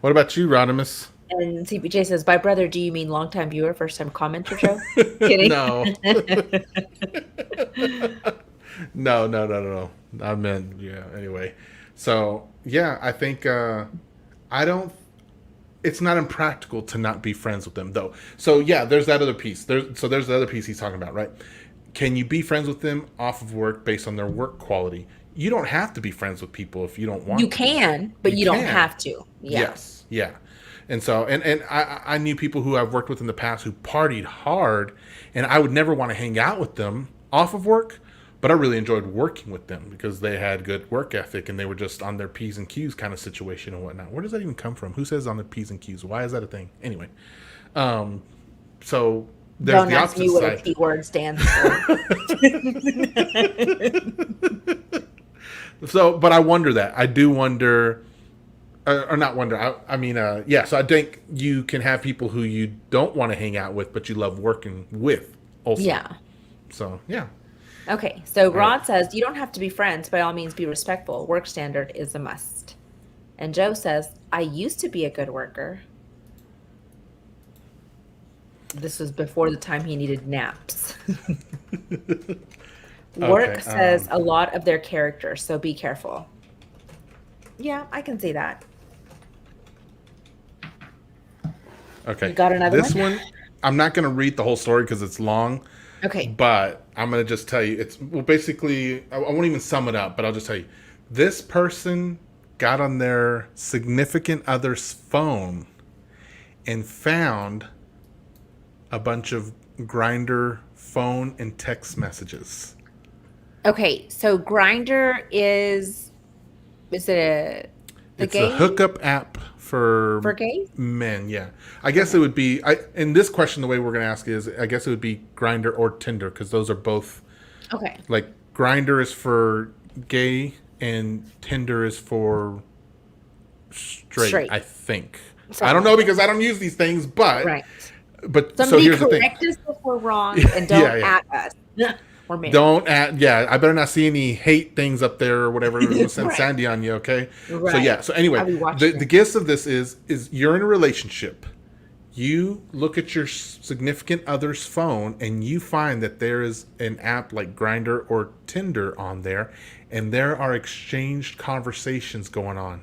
What about you, Rodimus? And CPJ says, by brother, do you mean longtime viewer, first time commenter, Joe? Kidding. No. No. I meant, anyway. So, I think it's not impractical to not be friends with them, though. So, there's that other piece. There's the other piece he's talking about, right? Can you be friends with them off of work based on their work quality? You don't have to be friends with people if you don't want to. You can, but you don't have to. Yeah. Yes. Yeah. And so, and I knew people who I've worked with in the past who partied hard, and I would never want to hang out with them off of work, but I really enjoyed working with them because they had good work ethic and they were just on their P's and Q's kind of situation and whatnot. Where does that even come from? Who says on their P's and Q's? Why is that a thing? Anyway, so there's Don't the ask opposite me what side. a keyword stands for. So, but I wonder that. I do wonder, or not wonder. I mean, so I think you can have people who you don't want to hang out with, but you love working with also. Yeah. So, yeah. Okay, so Rod says, you don't have to be friends. By all means, be respectful. Work standard is a must. And Joe says, I used to be a good worker. This was before the time he needed naps. Work says a lot of their character, so be careful. Yeah, I can see that. Okay. You got another This one, I'm not going to read the whole story because it's long. Okay. But I'm going to just tell you, basically, I won't even sum it up, but I'll just tell you. This person got on their significant other's phone and found a bunch of Grindr phone and text messages. Okay, so Grindr is it It's a hookup app for gays? men, yeah. I guess it would be, in this question, the way we're going to ask is, I guess it would be Grindr or Tinder, because those are both, okay. Like, Grindr is for gay, and Tinder is for straight. I think. I don't know, because I don't use these things, but... Right. But Somebody so here's the thing. correct us if we're wrong, and don't at us. Or maybe. Don't add, I better not see any hate things up there or whatever. We'll send Right. Sandy on you, okay? Right. So anyway, the gist of this is you're in a relationship. You look at your significant other's phone and you find that there is an app like Grinder or Tinder on there, and there are exchanged conversations going on.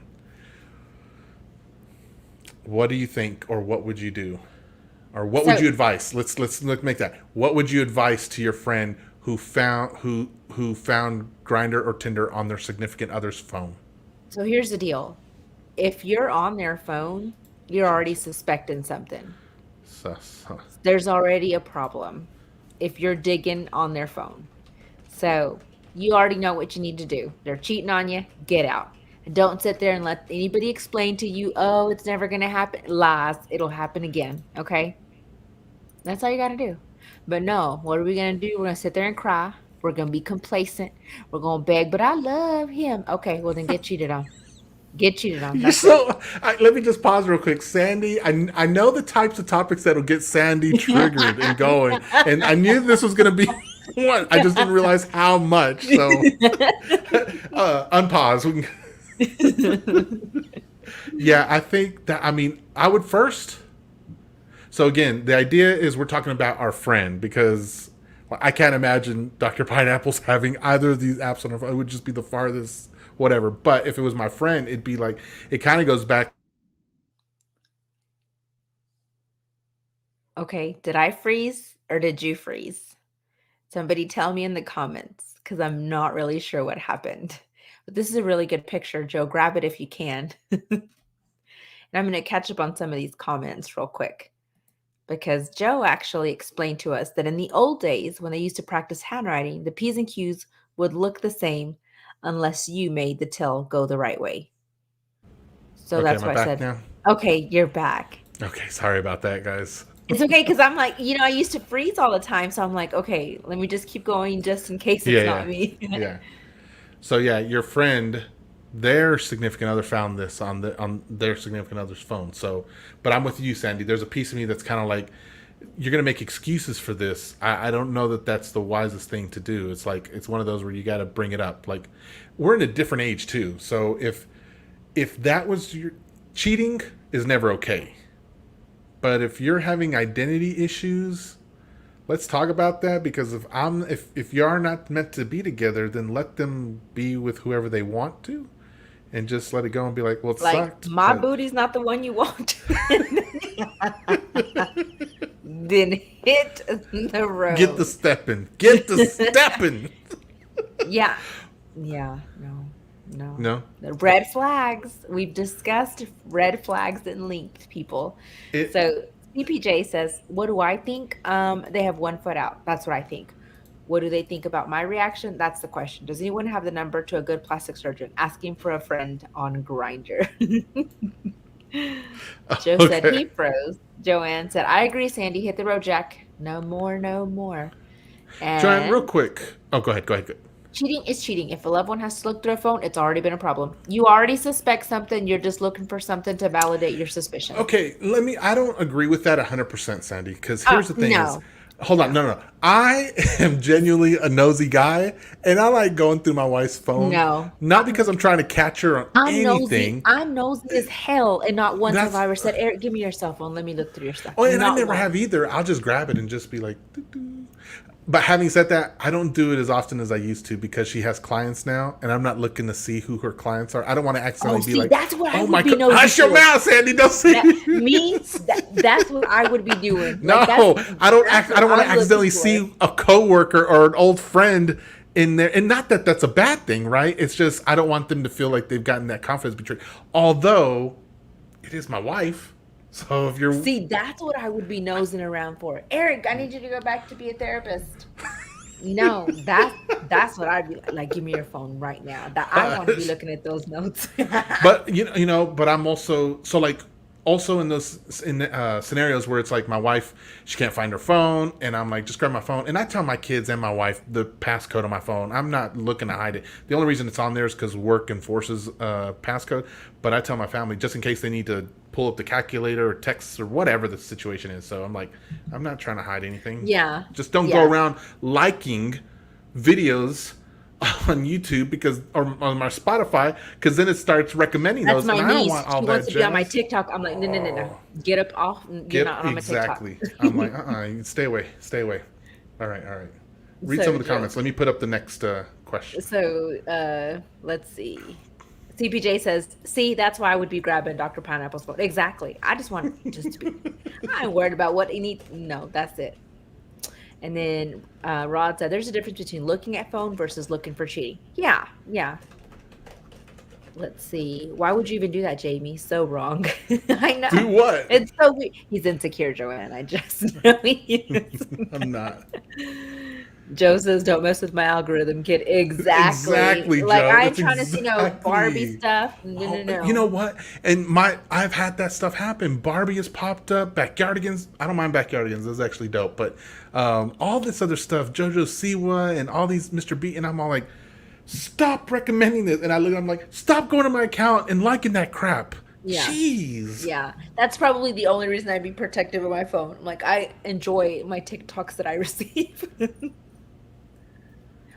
What do you think, or what would you do? Or what would So you advise? Let's make that. What would you advise to your friend who found Grinder or Tinder on their significant other's phone? so here's the deal. If you're on their phone, you're already suspecting something. There's already a problem if you're digging on their phone. So you already know what you need to do. They're cheating on you, get out. Don't sit there and let anybody explain to you, oh, it's never going to happen. Lies. It'll happen again. Okay. That's all you got to do. But no, what are we going to do? We're going to sit there and cry. We're going to be complacent. We're going to beg, but I love him. Okay. Well, then get cheated on. Get cheated on. You're That's it. so. Let me just pause real quick, Sandy. I know the types of topics that'll get Sandy triggered and going, and I knew this was going to be one. I just didn't realize how much. So, unpause. Yeah, I think that. I mean, I would first. So again, the idea is we're talking about our friend because I can't imagine Dr. Pineapples having either of these apps on her phone. It would just be the farthest whatever. But if it was my friend, it'd be like it kind of goes back. Okay. Did I freeze or did you freeze? Somebody tell me in the comments because I'm not really sure what happened. But this is a really good picture, Joe. Grab it if you can. And I'm going to catch up on some of these comments real quick because Joe actually explained to us that in the old days, when they used to practice handwriting, the P's and Q's would look the same unless you made the till go the right way. So Okay, that's am I why I back said, now? okay, you're back. Okay, sorry about that, guys. It's okay because I'm like, I used to freeze all the time. So I'm like, okay, let me just keep going just in case Yeah, it's not yeah, me. yeah. So yeah, your friend, their significant other found this on their significant other's phone. So, but I'm with you, Sandy. There's a piece of me that's kind of like, you're gonna make excuses for this. I don't know that that's the wisest thing to do. It's like it's one of those where you got to bring it up. Like we're in a different age too. So if that was your cheating is never okay. But if you're having identity issues, let's talk about that because if you are not meant to be together, then let them be with whoever they want to, and just let it go and be like, well, it Like, sucked, my but booty's not the one you want. Then hit the get the road. stepping, get the stepping. Yeah. Yeah. No. No. No, The red flags. We've discussed red flags and linked people. it So CPJ says, what do I think? They have one foot out. That's what I think. What do they think about my reaction? That's the question. Does anyone have the number to a good plastic surgeon? Asking for a friend on Grinder. Joe said okay. he froze. Joanne said, I agree, Sandy. Hit the road, Jack. No more, no more. Joanne, real And quick. Oh, go ahead. Go ahead. Go ahead. cheating is cheating. If a loved one has to look through a phone, it's already been a problem. You already suspect something. You're just looking for something to validate your suspicion. Okay, let me. I don't agree with that 100%, Sandy. Because here's the thing: is No, hold on, no, no, no. I am genuinely a nosy guy, and I like going through my wife's phone, no. not because I'm trying to catch her on I'm nosy. anything. I'm nosy as hell, and not once have That's I ever said, Eric, give me your cell phone. Let me look through your stuff. oh, and I Not never once. have either. I'll just grab it and just be like. Doo, doo. But having said that, I don't do it as often as I used to because she has clients now, and I'm not looking to see who her clients are. I don't want to Oh, accidentally be see, like, that's what I "Oh would my be god, nosy hush your for. mouth, Sandy, don't say." That me, that's what I would be doing. Like No, I don't. that's I what don't want to I'm looking accidentally for. see a coworker or an old friend in there, and not that that's a bad thing, right? It's just I don't want them to feel like they've gotten that confidence betrayed. Although it is my wife, so if you're See, that's what I would be nosing around for. Eric, I need you to go back to be a therapist. No, that's what I'd be like. Give me your phone right now. That I want to be looking at those notes. but but I'm also so like also in those scenarios where it's like my wife she can't find her phone and I'm like just grab my phone and I tell my kids and my wife the passcode on my phone. I'm not looking to hide it. The only reason it's on there is because work enforces passcode. But I tell my family just in case they need to pull up the calculator or text or whatever the situation is. So I'm like I'm not trying to hide anything. Yeah, Just don't go yeah. around liking videos on YouTube because, or on my Spotify, because then it starts recommending That's those, my and I don't niece. want all She wants that to be on my jazz. TikTok. I'm like, no, no, no, no. Oh, Get up off. You're get not on my TikTok. exactly. I'm like, stay away, stay away. All right, all right. Read some So of the Joe, comments. Let me put up the next question. let's see. CPJ says, "See, that's why I would be grabbing Dr. Pineapple's phone." Exactly. I just want just to be. I ain't worried about what he needs. No, that's it. And then Rod said, "There's a difference between looking at phone versus looking for cheating." Yeah, yeah. Let's see. Why would you even do that, Jamie? So wrong. I Do know. what? It's so weird. He's insecure, Joanne. I just know he is. I'm not. Joe says, "Don't mess with my algorithm, kid." Exactly. Exactly, Like Joe. I ain't It's trying to see no Barbie exactly. stuff. No, Oh, no, you know no. what? And I've had that stuff happen. Barbie has popped up. Backyardigans. I don't mind Backyardigans. That's actually dope. But all this other stuff, JoJo Siwa and all these Mr. B, and I'm all like, stop recommending this. And I look, I'm like, stop going to my account and liking that crap. Yeah. Jeez. Yeah. That's probably the only reason I'd be protective of my phone. Like I enjoy my TikToks that I receive.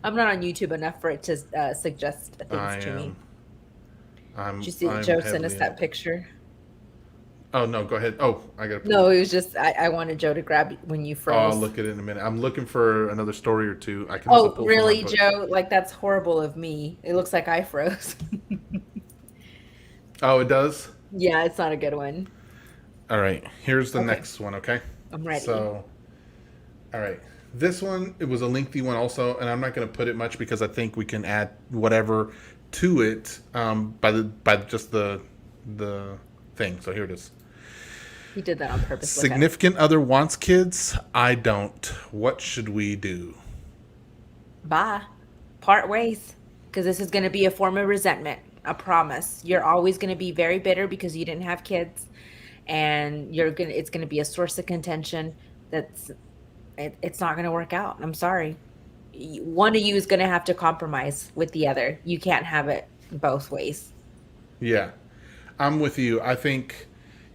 I'm not on YouTube enough for it to suggest things I to me. am. Did I'm. you see I'm Joe sent us heavily in that it. picture? Oh no, go ahead. Oh, I gotta pull it No, up. it was just I wanted Joe to grab when you Oh, I'll froze. look at it in a minute. I'm looking for another story or two. I can also Oh, pull from my really, book. Joe? Like that's horrible of me. It looks like I froze. Oh, it does? Yeah, it's not a good one. All right. Here's the Okay, next one, okay? I'm ready. So, all right. This one, it was a lengthy one also, and I'm not going to put it much because I think we can add whatever to it by just the thing. So here it is. He did that on purpose. Look at him. Significant other wants kids. I don't. What should we do? Bye. Part ways. Because this is going to be a form of resentment. I promise. You're always going to be very bitter because you didn't have kids, and it's going to be a source of contention. It's not going to work out. I'm sorry. One of you is going to have to compromise with the other. You can't have it both ways. Yeah. I'm with you. I think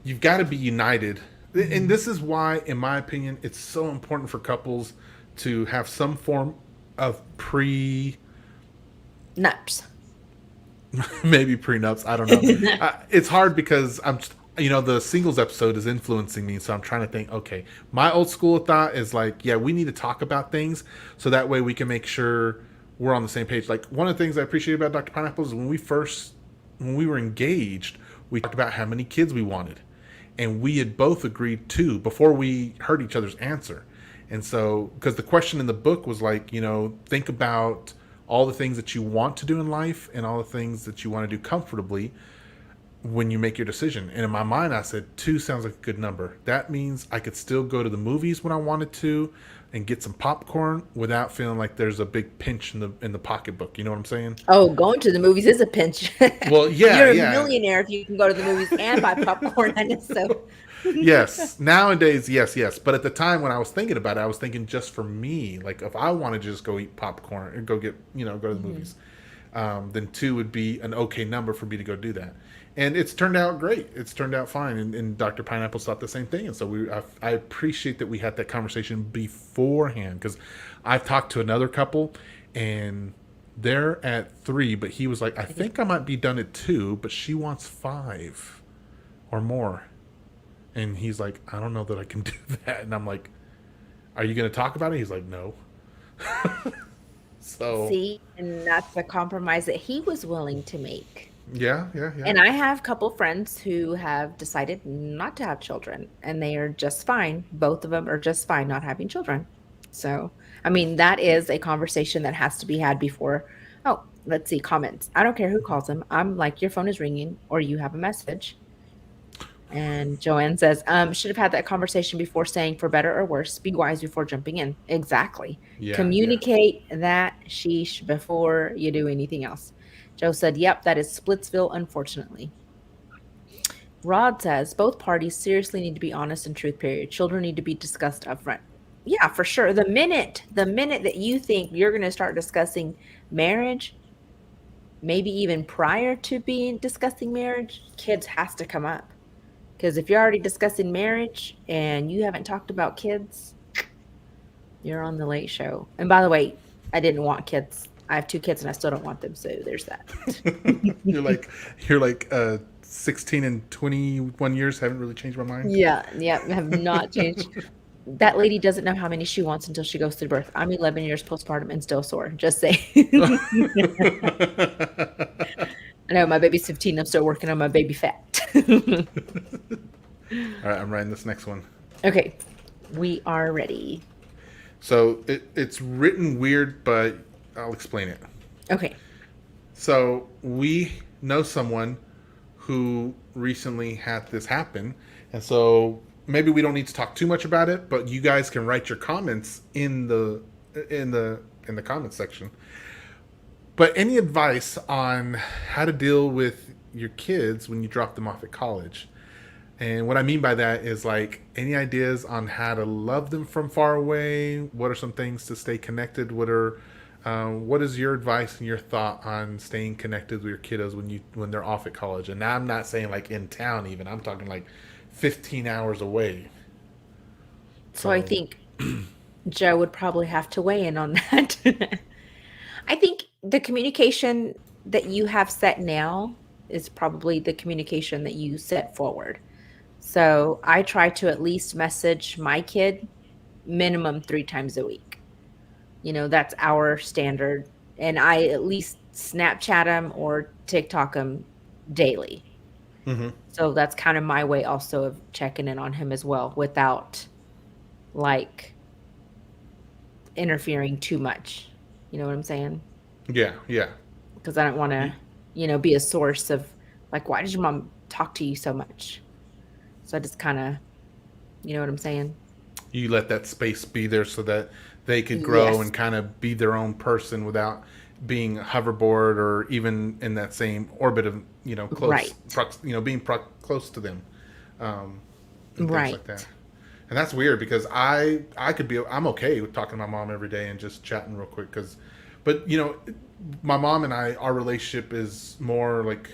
you've got to be united. And Mhm. this is why, in my opinion, it's so important for couples to have some form of Nuts. maybe prenups. I don't know. It's hard because the singles episode is influencing me. So I'm trying to think, okay, my old school thought is like, yeah, we need to talk about things so that way we can make sure we're on the same page. Like one of the things I appreciate about Dr. Pineapple is when we were engaged, we talked about how many kids we wanted. And we had both agreed to before we heard each other's answer. And so, because the question in the book was like, think about all the things that you want to do in life and all the things that you want to do comfortably when you make your decision. And in my mind, I said two sounds like a good number. That means I could still go to the movies when I wanted to and get some popcorn without feeling like there's a big pinch in the pocketbook. You know what I'm saying? Oh, going to the movies is a pinch. Well, yeah, You're a yeah. millionaire if you can go to the movies and buy popcorn. And it's so. Yes. Nowadays, yes, yes. But at the time when I was thinking about it, I was thinking just for me. Like if I wanted to just go eat popcorn and go to the Mhm. movies, then two would be an okay number for me to go do that. And it's turned out great. It's turned out fine. And Dr. Pineapple thought the same thing. And so I appreciate that we had that conversation beforehand because I've talked to another couple and they're at 3, but he was like, I think I might be done at 2, but she wants 5 or more. And he's like, I don't know that I can do that. And I'm like, are you going to talk about it? He's like, no. So, See, and that's the compromise that he was willing to make. yeah, yeah, yeah. And I have a couple friends who have decided not to have children, and they are just fine. Both of them are just fine not having children. So, I mean, that is a conversation that has to be had before. Oh, let's see, comments. I don't care who calls them. I'm like, your phone is ringing or you have a message. And Joanne says, should have had that conversation before saying for better or worse, be wise before jumping in. Exactly. Yeah, yeah. Communicate that sheesh before you do anything else. Joe said, yep, that is Splitsville, unfortunately. Rod says, both parties seriously need to be honest and truth, period. Children need to be discussed upfront. Yeah, for sure. The minute that you think you're going to start discussing marriage, maybe even prior to being discussing marriage, kids has to come up. Because if you're already discussing marriage and you haven't talked about kids, you're on the late show. And by the way, I didn't want kids. I have two kids and I still don't want them, so there's that. you're like you're like 16 and 21 years haven't really changed my mind. Yeah, yeah, have not changed. That lady doesn't know how many she wants until she goes through birth. I'm 11 years postpartum and still sore. Just saying. I know my baby's 15. I'm still working on my baby fat. All right, I'm writing this next one. Okay, we are ready. So it's written weird, but I'll explain it. Okay. So we know someone who recently had this happen, and so maybe we don't need to talk too much about it, but you guys can write your comments in the comments section. But any advice on how to deal with your kids when you drop them off at college? And what I mean by that is like any ideas on how to love them from far away? What are some things to stay connected? What is your advice and your thought on staying connected with your kiddos when they're off at college? And now I'm not saying like in town even. I'm talking like 15 hours away. So I So think Joe would probably have to weigh in on that. I think the communication that you have set now is probably the communication that you set forward. So I try to at least message my kid minimum 3 times a week. That's our standard. And I at least Snapchat him or TikTok him daily. hmm So that's kind of my way also of checking in on him as well without like interfering too much. You know what I'm saying? yeah, yeah. Because I don't want to, be a source of like, why did your mom talk to you so much? So I just kind of, you know what I'm saying? You let that space be there so that they could grow Yes. and kind of be their own person without being hoverboard or even in that same orbit of Right. being close to them, and things Right. like that. And that's weird because I'm okay with talking to my mom every day and just chatting real quick but my mom and our relationship is more like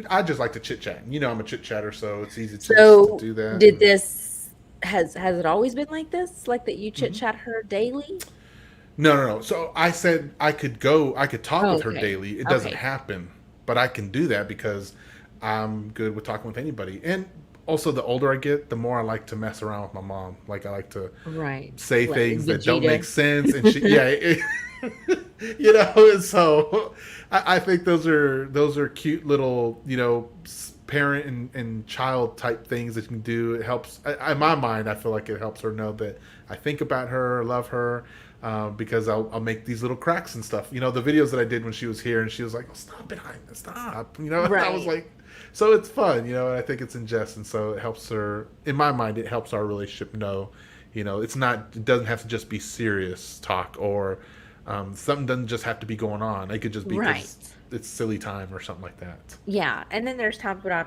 I just like to chit chat. I'm a chit chatter, so it's easy to just to So do that. did And this, has it always been like this? Like that you chit Mhm. chat her daily? No, no, no. So I said I could talk Oh, with her okay. daily. It doesn't Okay. happen, but I can do that because I'm good with talking with anybody. And also, the older I get, the more I like to mess around with my mom. Like I like to Right. say Like things that don't make Vegeta. sense, and And so I think those are cute little parent and child type things that you can do. It helps. In my mind, I feel like it helps her know that I think about her, love her, because I'll make these little cracks and stuff. The videos that I did when she was here, and she was like, oh, "Stop behind, stop!" And I was Right. like, so it's fun, and I think it's in jest, and so it helps her. In my mind, it helps our relationship know, it's not. It doesn't have to just be serious talk or something doesn't just have to be going on. It could just be because Right. it's silly time or something like that. Yeah. And then there's times when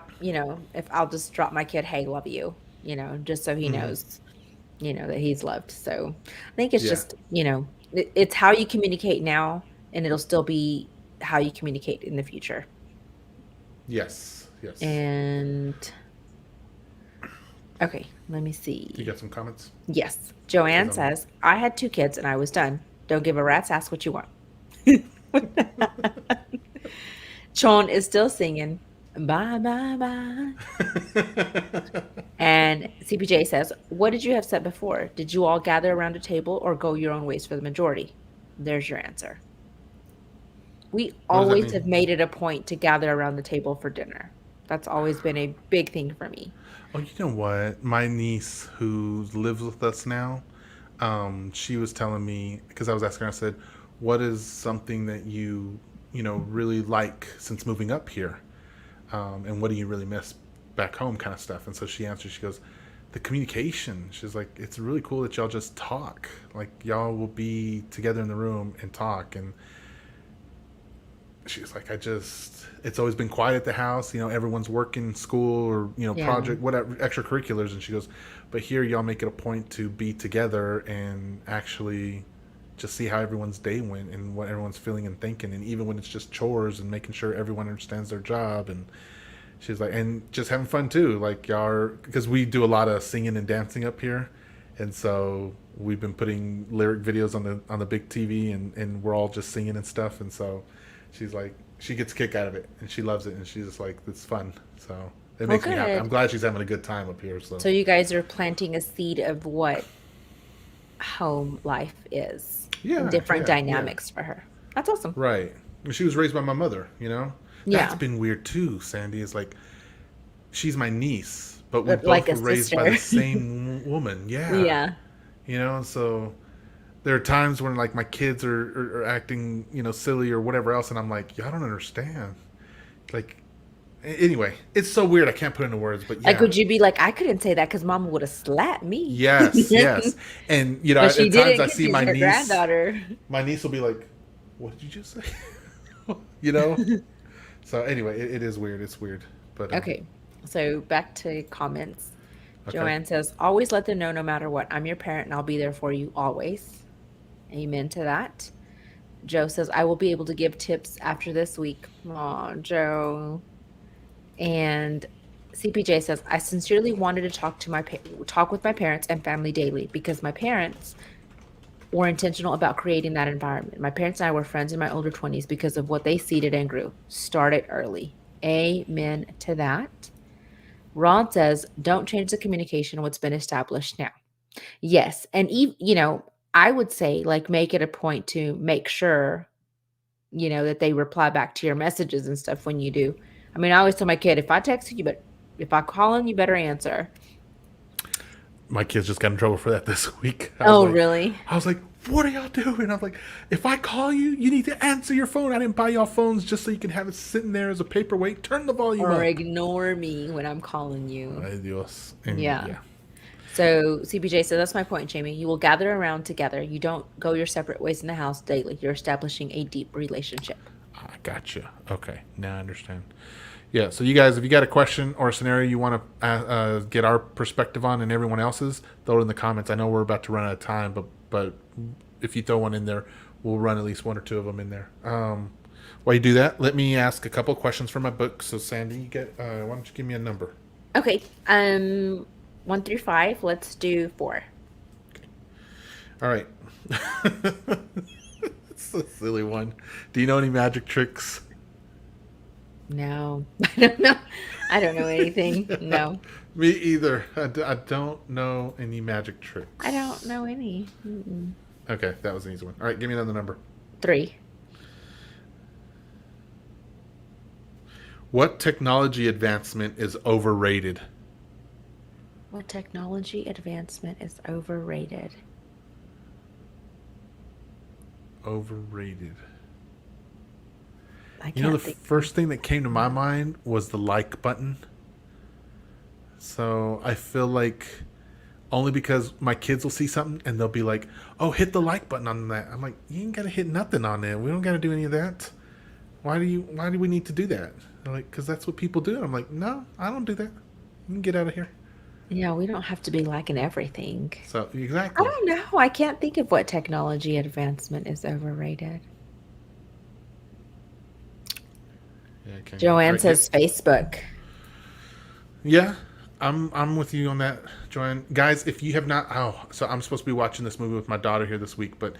if I'll just drop my kid, hey, love you, just so he hmm knows, that he's loved. So I think it's Yeah. just, it's how you communicate now and it'll still be how you communicate in the future. Yes. Yes. And okay, let me You see. got some comments? Yes. Because Joanne I'm. says, I had 2 kids and I was done. Don't give a rat's ass what you want. Chon is still singing. Bye, bye, bye. And CPJ says, what did you have said before? Did you all gather around a table or go your own ways for the majority? There's your answer. We What does that always mean? have made it a point to gather around the table for dinner. That's always been a big thing for me. Oh, you know what? My niece who lives with us now, she was telling me because I was asking her. I said, "What is something that you really like since moving up here, and what do you really miss back home?" Kind of stuff. And so she answered. She goes, "The communication." She's like, "It's really cool that y'all just talk. Like y'all will be together in the room and talk." And she's like, it's always been quiet at the house. Everyone's working, school, or, Yeah. project, whatever, extracurriculars. And she goes, but here y'all make it a point to be together and actually just see how everyone's day went and what everyone's feeling and thinking. And even when it's just chores and making sure everyone understands their job. And she's like, and just having fun too. Like, y'all, because we do a lot of singing and dancing up here. And so we've been putting lyric videos on the big TV, and we're all just singing and stuff. And so she's like, she gets a kick out of it, and she loves it, and she's just like, it's fun. So it Well, makes me happy. I'm good. glad she's having a good time up here. So So you guys are planting a seed of what home life is and yeah, different yeah, dynamics for her. That's awesome. right. She was raised by my mother. You know, that's Yeah. been weird too. Sandy is like, she's my niece, but we But both like a were raised by the sister. same woman. Yeah, Yeah. you know, so there are times when like my kids are acting, silly or whatever else, and I'm like, y'all don't understand. Like, anyway, it's so weird. I can't put it into words, but Like, yeah, would you be like, I couldn't say that because mama would have slapped me. yes, yes, and But she at times didn't I because see she's her granddaughter. my niece will be like, "What did you just say?" you know. So anyway, it is weird. It's weird, but Okay. So back to comments. okay. Joanne says, always let them know no matter what. I'm your parent and I'll be there for you always. Amen to that. Joe says, I will be able to give tips after this week. Aw, Joe. And CPJ says, I sincerely wanted to talk with my parents and family daily because my parents were intentional about creating that environment. My parents and I were friends in my older 20s because of what they seeded and grew. Started early. Amen to that. Ron says, don't change the communication, what's been established now. Yes. And, I would say, like, make it a point to make sure, that they reply back to your messages and stuff when you do. I mean, I always tell my kid, if I text you, but if I call in, you better answer. My kids just got in trouble for that this week. Oh, really? I was like, what are y'all doing? I was like, if I call you, you need to answer your phone. I didn't buy y'all phones just so you can have it sitting there as a paperweight. Turn the volume Or up. ignore me when I'm calling you. Ay Dios. And Yeah. yeah, So CPJ said, that's my point, Jamie. You will gather around together. You don't go your separate ways in the house daily. You're establishing a deep relationship. I gotcha. Okay, now I understand. Yeah, so you guys, if you got a question or a scenario you want to get our perspective on and everyone else's, throw it in the comments. I know we're about to run out of time, but if you throw one in there, we'll run at least one or two of them in there. While you do that, let me ask a couple of questions from my book. So Sandy, you get why don't you give me a number? Okay. 1 through 5. Let's do 4. All right. It's a silly one. Do you know any magic tricks? No, I don't know. I don't know anything. No, Me either. I don't know any magic I tricks. don't know any. Mm-mm. Okay, that was an easy one. All right, give me another number. 3. What technology advancement is overrated? Well, technology advancement is overrated. Overrated. I You know, the can't think. first thing that came to my mind was the like button. So I feel like only because my kids will see something and they'll be like, "Oh, hit the like button on that." I'm like, "You ain't gotta hit nothing on there. We don't gotta do any of that. Why do we need to do that?" They're like, "Cause that's what people do." I'm like, "No, I don't do that. You can get out of here." Yeah, we don't have to be liking everything. So I exactly. don't know. I can't think of what technology advancement is overrated. Yeah, I can go. All Joanne right, get. says Facebook. Yeah, I'm with you on that, Joanne. Guys, if you have not, so I'm supposed to be watching this movie with my daughter here this week, but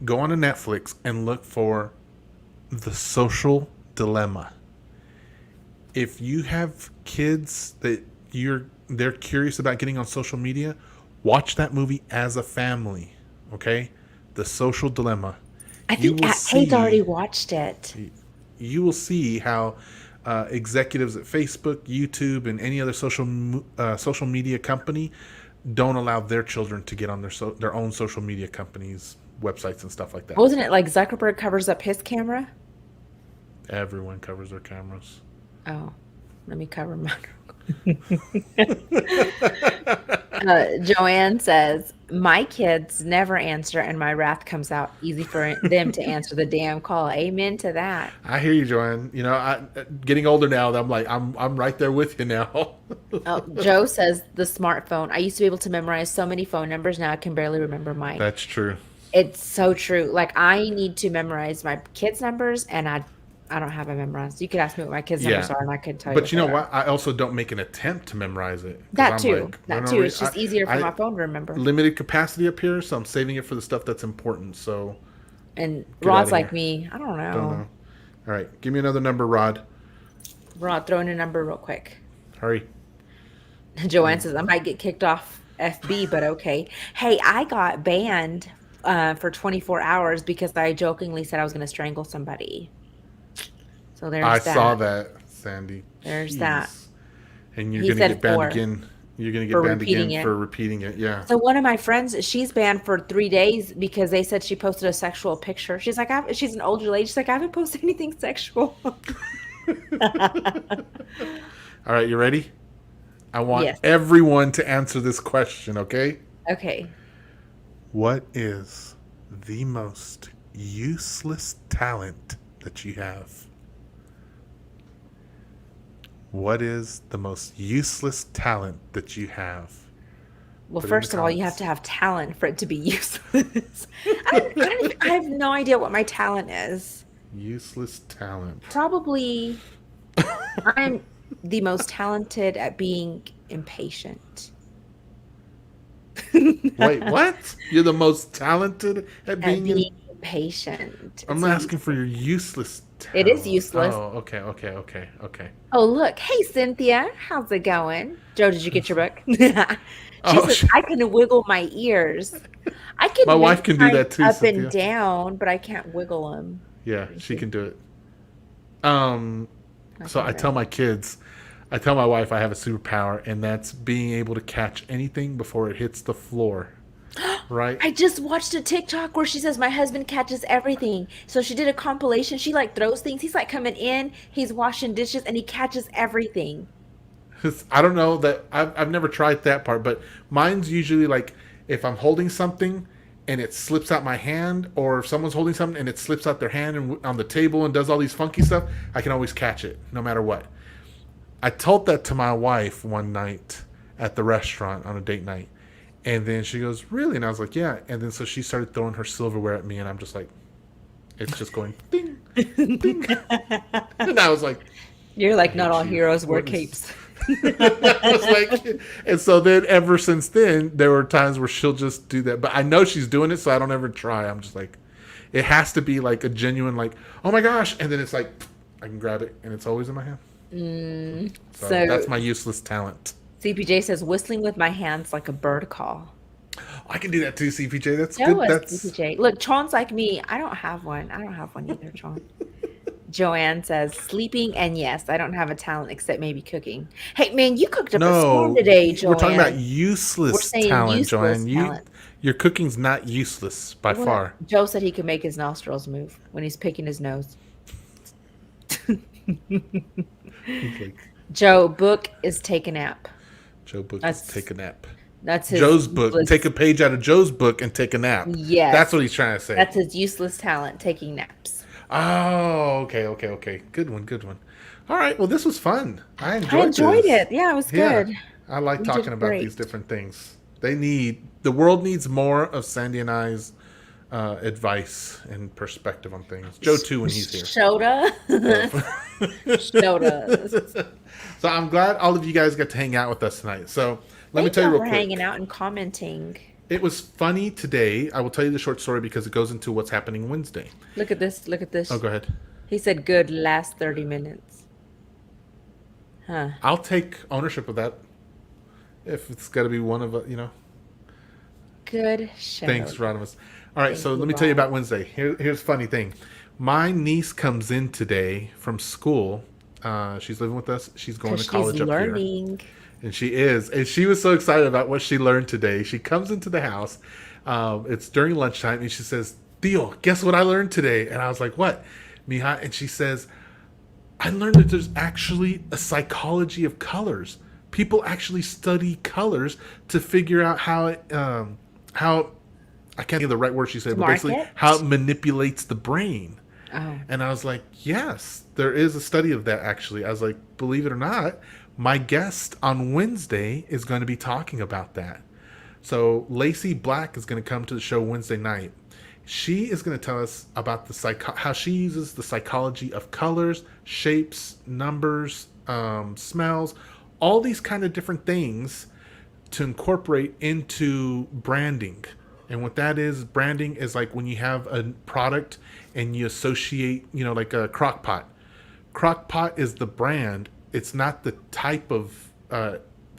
go on to Netflix and look for The Social Dilemma. If you have kids that they're curious about getting on social media, watch that movie as a family. Okay, The Social Dilemma. I You think will Kate's already see watched it. you will see how executives at Facebook, YouTube, and any other social media company don't allow their children to get on their own social media companies' websites and stuff like that. Wasn't it like Zuckerberg covers up his camera? Everyone covers their cameras. Oh, let me cover mine. Joanne says, my kids never answer and my wrath comes out easy for them to answer the damn call. Amen to that. I hear you, Joanne. You know, getting older now. I'm like, I'm right there with you now. Oh, Joe says the smartphone. I used to be able to memorize so many phone numbers. Now I can barely remember mine. That's true. It's so true. Like I need to memorize my kids' numbers and I don't have it memorized. You could ask me what my kids' numbers Yeah. are, and I could tell you But what you they know are. what? I also don't make an attempt to memorize it because That I'm too. like, That too. It's just easier for my phone to remember. limited capacity up here, so I'm saving it for the stuff that's important. So And get out Rod's of like here. me. I don't Don't know. know. All right, give me another number, Rod. Rod, throw in a number real quick. Hurry. Joanne says, I might get kicked off FB, but okay. Hey, I got banned for 24 hours because I jokingly said I was going to strangle somebody. So I there's saw that. that, Sandy. There's that. Jeez. And you're He gonna said get banned four again. You're gonna get for banned repeating again it. for repeating it. Yeah. So one of my friends, she's banned for 3 days because they said she posted a sexual picture. She's like, she's an older lady. She's like, I haven't posted anything sexual. All right, you ready? I want Yes. everyone to answer this question, okay? Okay. What is the most useless talent that you have? What is the most useless talent that you have? Well, Put it in the first of all, you have comments. to have talent for it to be useless. I have no idea what my talent is. Useless talent. Probably I'm the most talented at being impatient. Wait, what? You're the most talented at At being in. being impatient. I'm It's a asking for useless. your useless It is talent. useless. Oh, okay. Oh, look. Hey, Cynthia. How's it going? Joe, did you get your book? She Oh, says, I can wiggle my ears. I my can wife move can do mine that too, up and Cynthia. down, but I can't wiggle them. Yeah, she can do it. Um, so Okay, I tell ready. my kids, I tell my wife I have a superpower, and that's being able to catch anything before it hits the floor. Right? I just watched a TikTok where she says my husband catches everything. So she did a compilation. She like throws things. He's like coming in, he's washing dishes, and he catches everything. I don't know that I've never tried that part, but mine's usually like if I'm holding something and it slips out my hand, or if someone's holding something and it slips out their hand and on the table and does all these funky stuff, I can always catch it no matter what. I told that to my wife one night at the restaurant on a date night. And then she goes, "Really?" And I was like, "Yeah." And then so she started throwing her silverware at me, and I'm just like, it's just going ding, ding. And I was like, You're I like, not hate all you. heroes wear What is. capes. I was like, and so then ever since then, there were times where she'll just do that. But I know she's doing it, so I don't ever try. I'm just like, it has to be like a genuine, like, oh my gosh. And then it's like, I can grab it, and it's always in my hand. So So that's my useless talent. CPJ says whistling with my hands like a bird call. I can do that too, CPJ. That's Show good. us, That's CPJ. Look, Chon's like me. I don't have one. I don't have one either, Chon. Joanne says sleeping, and yes, I don't have a talent except maybe cooking. Hey, man, you cooked up a storm no. today, We're talking about Joanne. We're useless saying talent, useless Joanne. talent. Your cooking's not useless by What? far. Joe said he could make his nostrils move when he's picking his nose. He's like, Joe, book is take a nap. Joe Book is That's take a nap. that's his Joe's book. useless, Take a page out of Joe's book and take a nap. yes. That's what he's trying to say. That's his useless talent, taking naps. Oh, okay. Good one. All right. Well, this was fun. I I enjoyed this. it. Yeah, it was Yeah, good. I like We talking did about great. these different things. The world needs more of Sandy and I's advice and perspective on things. Joe too when he's here. Shoda. Shoda. So I'm glad all of you guys got to hang out with us tonight. So let me Thank tell you y'all real for quick. hanging out and commenting. It was funny today. I will tell you the short story because it goes into what's happening Wednesday. Look at this. Look at this. Oh, go ahead. He said good last 30 minutes. Huh. I'll take ownership of that. If it's got to be one of Good show. Thanks, Rodimus. All right, Thank so you, let me tell you Rod. about Wednesday. Here's a funny thing. My niece comes in today from school. She's living with us. She's going to Because she's college up here. learning. And she is. And she was so excited about what she learned today. She comes into the house. It's during lunchtime. And she says, Theo, guess what I learned today? And I was like, what? Mija? And she says, I learned that there's actually a psychology of colors. People actually study colors to figure out how I can't think of the right word she said, but basically Market? how it manipulates the brain. Oh. And I was like, yes, there is a study of that actually. I was like, believe it or not, my guest on Wednesday is going to be talking about that. So Lacey Black is going to come to the show Wednesday night. She is going to tell us about how she uses the psychology of colors, shapes, numbers, smells, all these kind of different things to incorporate into branding. And what that is, branding is like when you have a product and you associate, like a crock pot. Crock pot is the brand. It's not the type of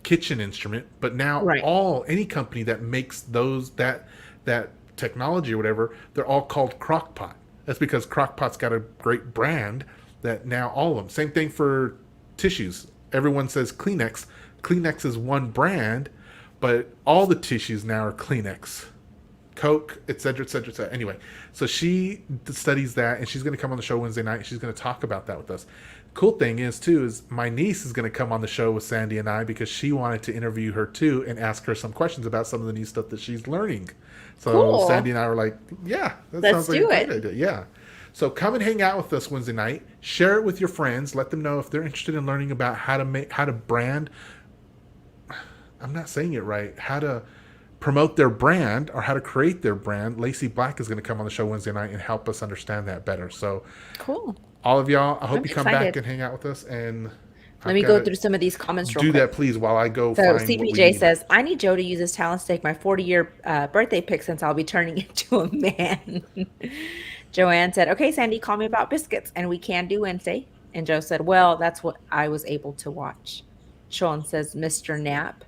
kitchen instrument, but now Right. any company that makes that technology or whatever, they're all called crock pot. That's because crock pot's got a great brand that now all of them. Same thing for tissues. Everyone says Kleenex. Kleenex is one brand, but all the tissues now are Kleenex. Coke, etc., etc., etc. Anyway, so she studies that, and she's going to come on the show Wednesday night. She's going to talk about that with us. Cool thing is my niece is going to come on the show with Sandy and I because she wanted to interview her too and ask her some questions about some of the new stuff that she's learning. So Cool. Sandy and I were like, yeah, that Let's sounds like do a it. great idea. Yeah. So come and hang out with us Wednesday night. Share it with your friends. Let them know if they're interested in learning about how to brand. I'm not saying it right. How to promote their brand or how to create their brand. Lacey Black is going to come on the show Wednesday night and help us understand that better. So Cool. all of y'all, I hope I'm you come back excited. and hang out with us. And Let me go through some of these comments real do quick. that, please, while I go So find what we CPJ need. says, I need Joe to use his talents to take my 40-year birthday pic since I'll be turning into a man. Joanne said, okay, Sandy, call me about biscuits, and we can do Wednesday. And Joe said, well, that's what I was able to watch. Sean says, Mr. Nap.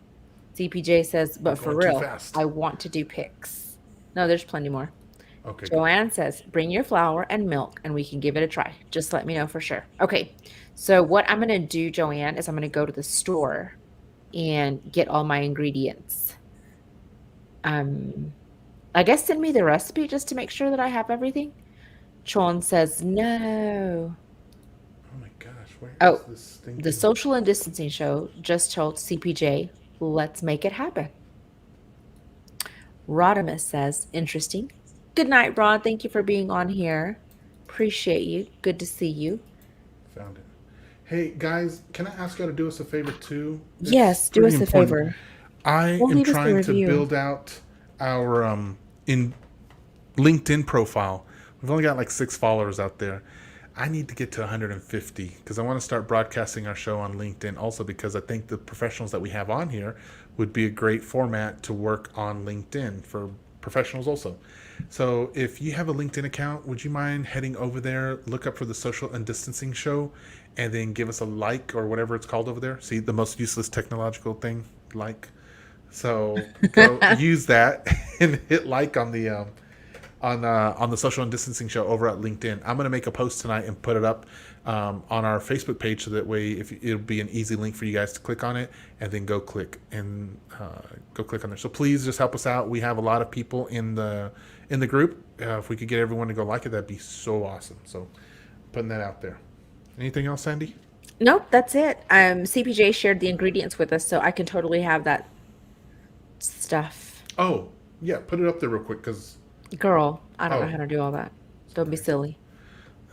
CPJ says, but for Going too real, fast. I want to do pics. No, there's plenty more. Okay. Joanne says, bring your flour and milk and we can give it a try. Just let me know for sure. Okay. So what I'm going to do, Joanne, is I'm going to go to the store and get all my ingredients. I guess send me the recipe just to make sure that I have everything. Sean says, no. Oh my gosh, where Oh, is this thing? the social and distancing show just told CPJ, let's make it happen. Rodimus says, interesting. Good night, Rod. Thank you for being on here. Appreciate you. Good to see you. Found it. Hey guys, can I ask you to do us a favor too? Yes, do us a favor. I Well, am leave us a trying to review. build out our in LinkedIn profile. We've only got like 6 followers out there. I need to get to 150 because I want to start broadcasting our show on LinkedIn also because I think the professionals that we have on here would be a great format to work on LinkedIn for professionals also. So if you have a LinkedIn account, would you mind heading over there, look up for the Social and Distancing Show, and then give us a like or whatever it's called over there? See, the most useless technological thing, like. So go use that and hit like on the Social and Distancing Show over at LinkedIn. I'm going to make a post tonight and put it up on our Facebook page so that way it'll be an easy link for you guys to click on it and then go click on there. So please just help us out. We have a lot of people in the group. If we could get everyone to go like it, that'd be so awesome. So putting that out there. Anything else, Sandy? Nope, that's it. CPJ shared the ingredients with us, so I can totally have that stuff. Oh, yeah, put it up there real quick because Girl, I don't know how to do all that. Don't be silly.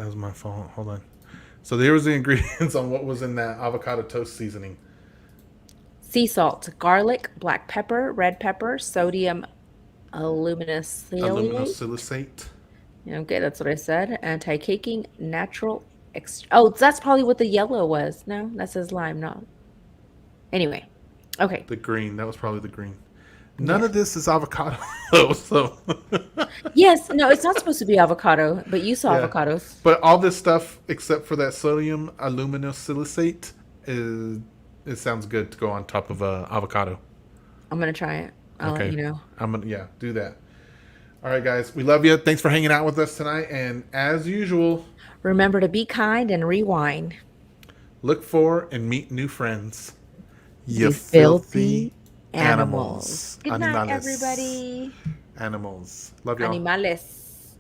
that was my fault. Hold on. So there was the ingredients on what was in that avocado toast seasoning. Sea salt, garlic, black pepper, red pepper, sodium aluminosilicate. Aluminosilicate. Okay, that's what I said. Anti-caking, natural. Oh, that's probably what the yellow was. No, that says lime, not. Anyway, okay. The green. That was probably the green. None of this is avocado, though. So. Yes, no, it's not supposed to be avocado, but you saw avocados. But all this stuff, except for that sodium aluminosilicate, it sounds good to go on top of avocado. I'm gonna try it. I'll let you know. Do that. All right, guys, we love you. Thanks for hanging out with us tonight, and as usual, Remember to be kind and rewind. look for and meet new friends. You filthy animals. Good night, everybody. Animals. Love y'all. Animales.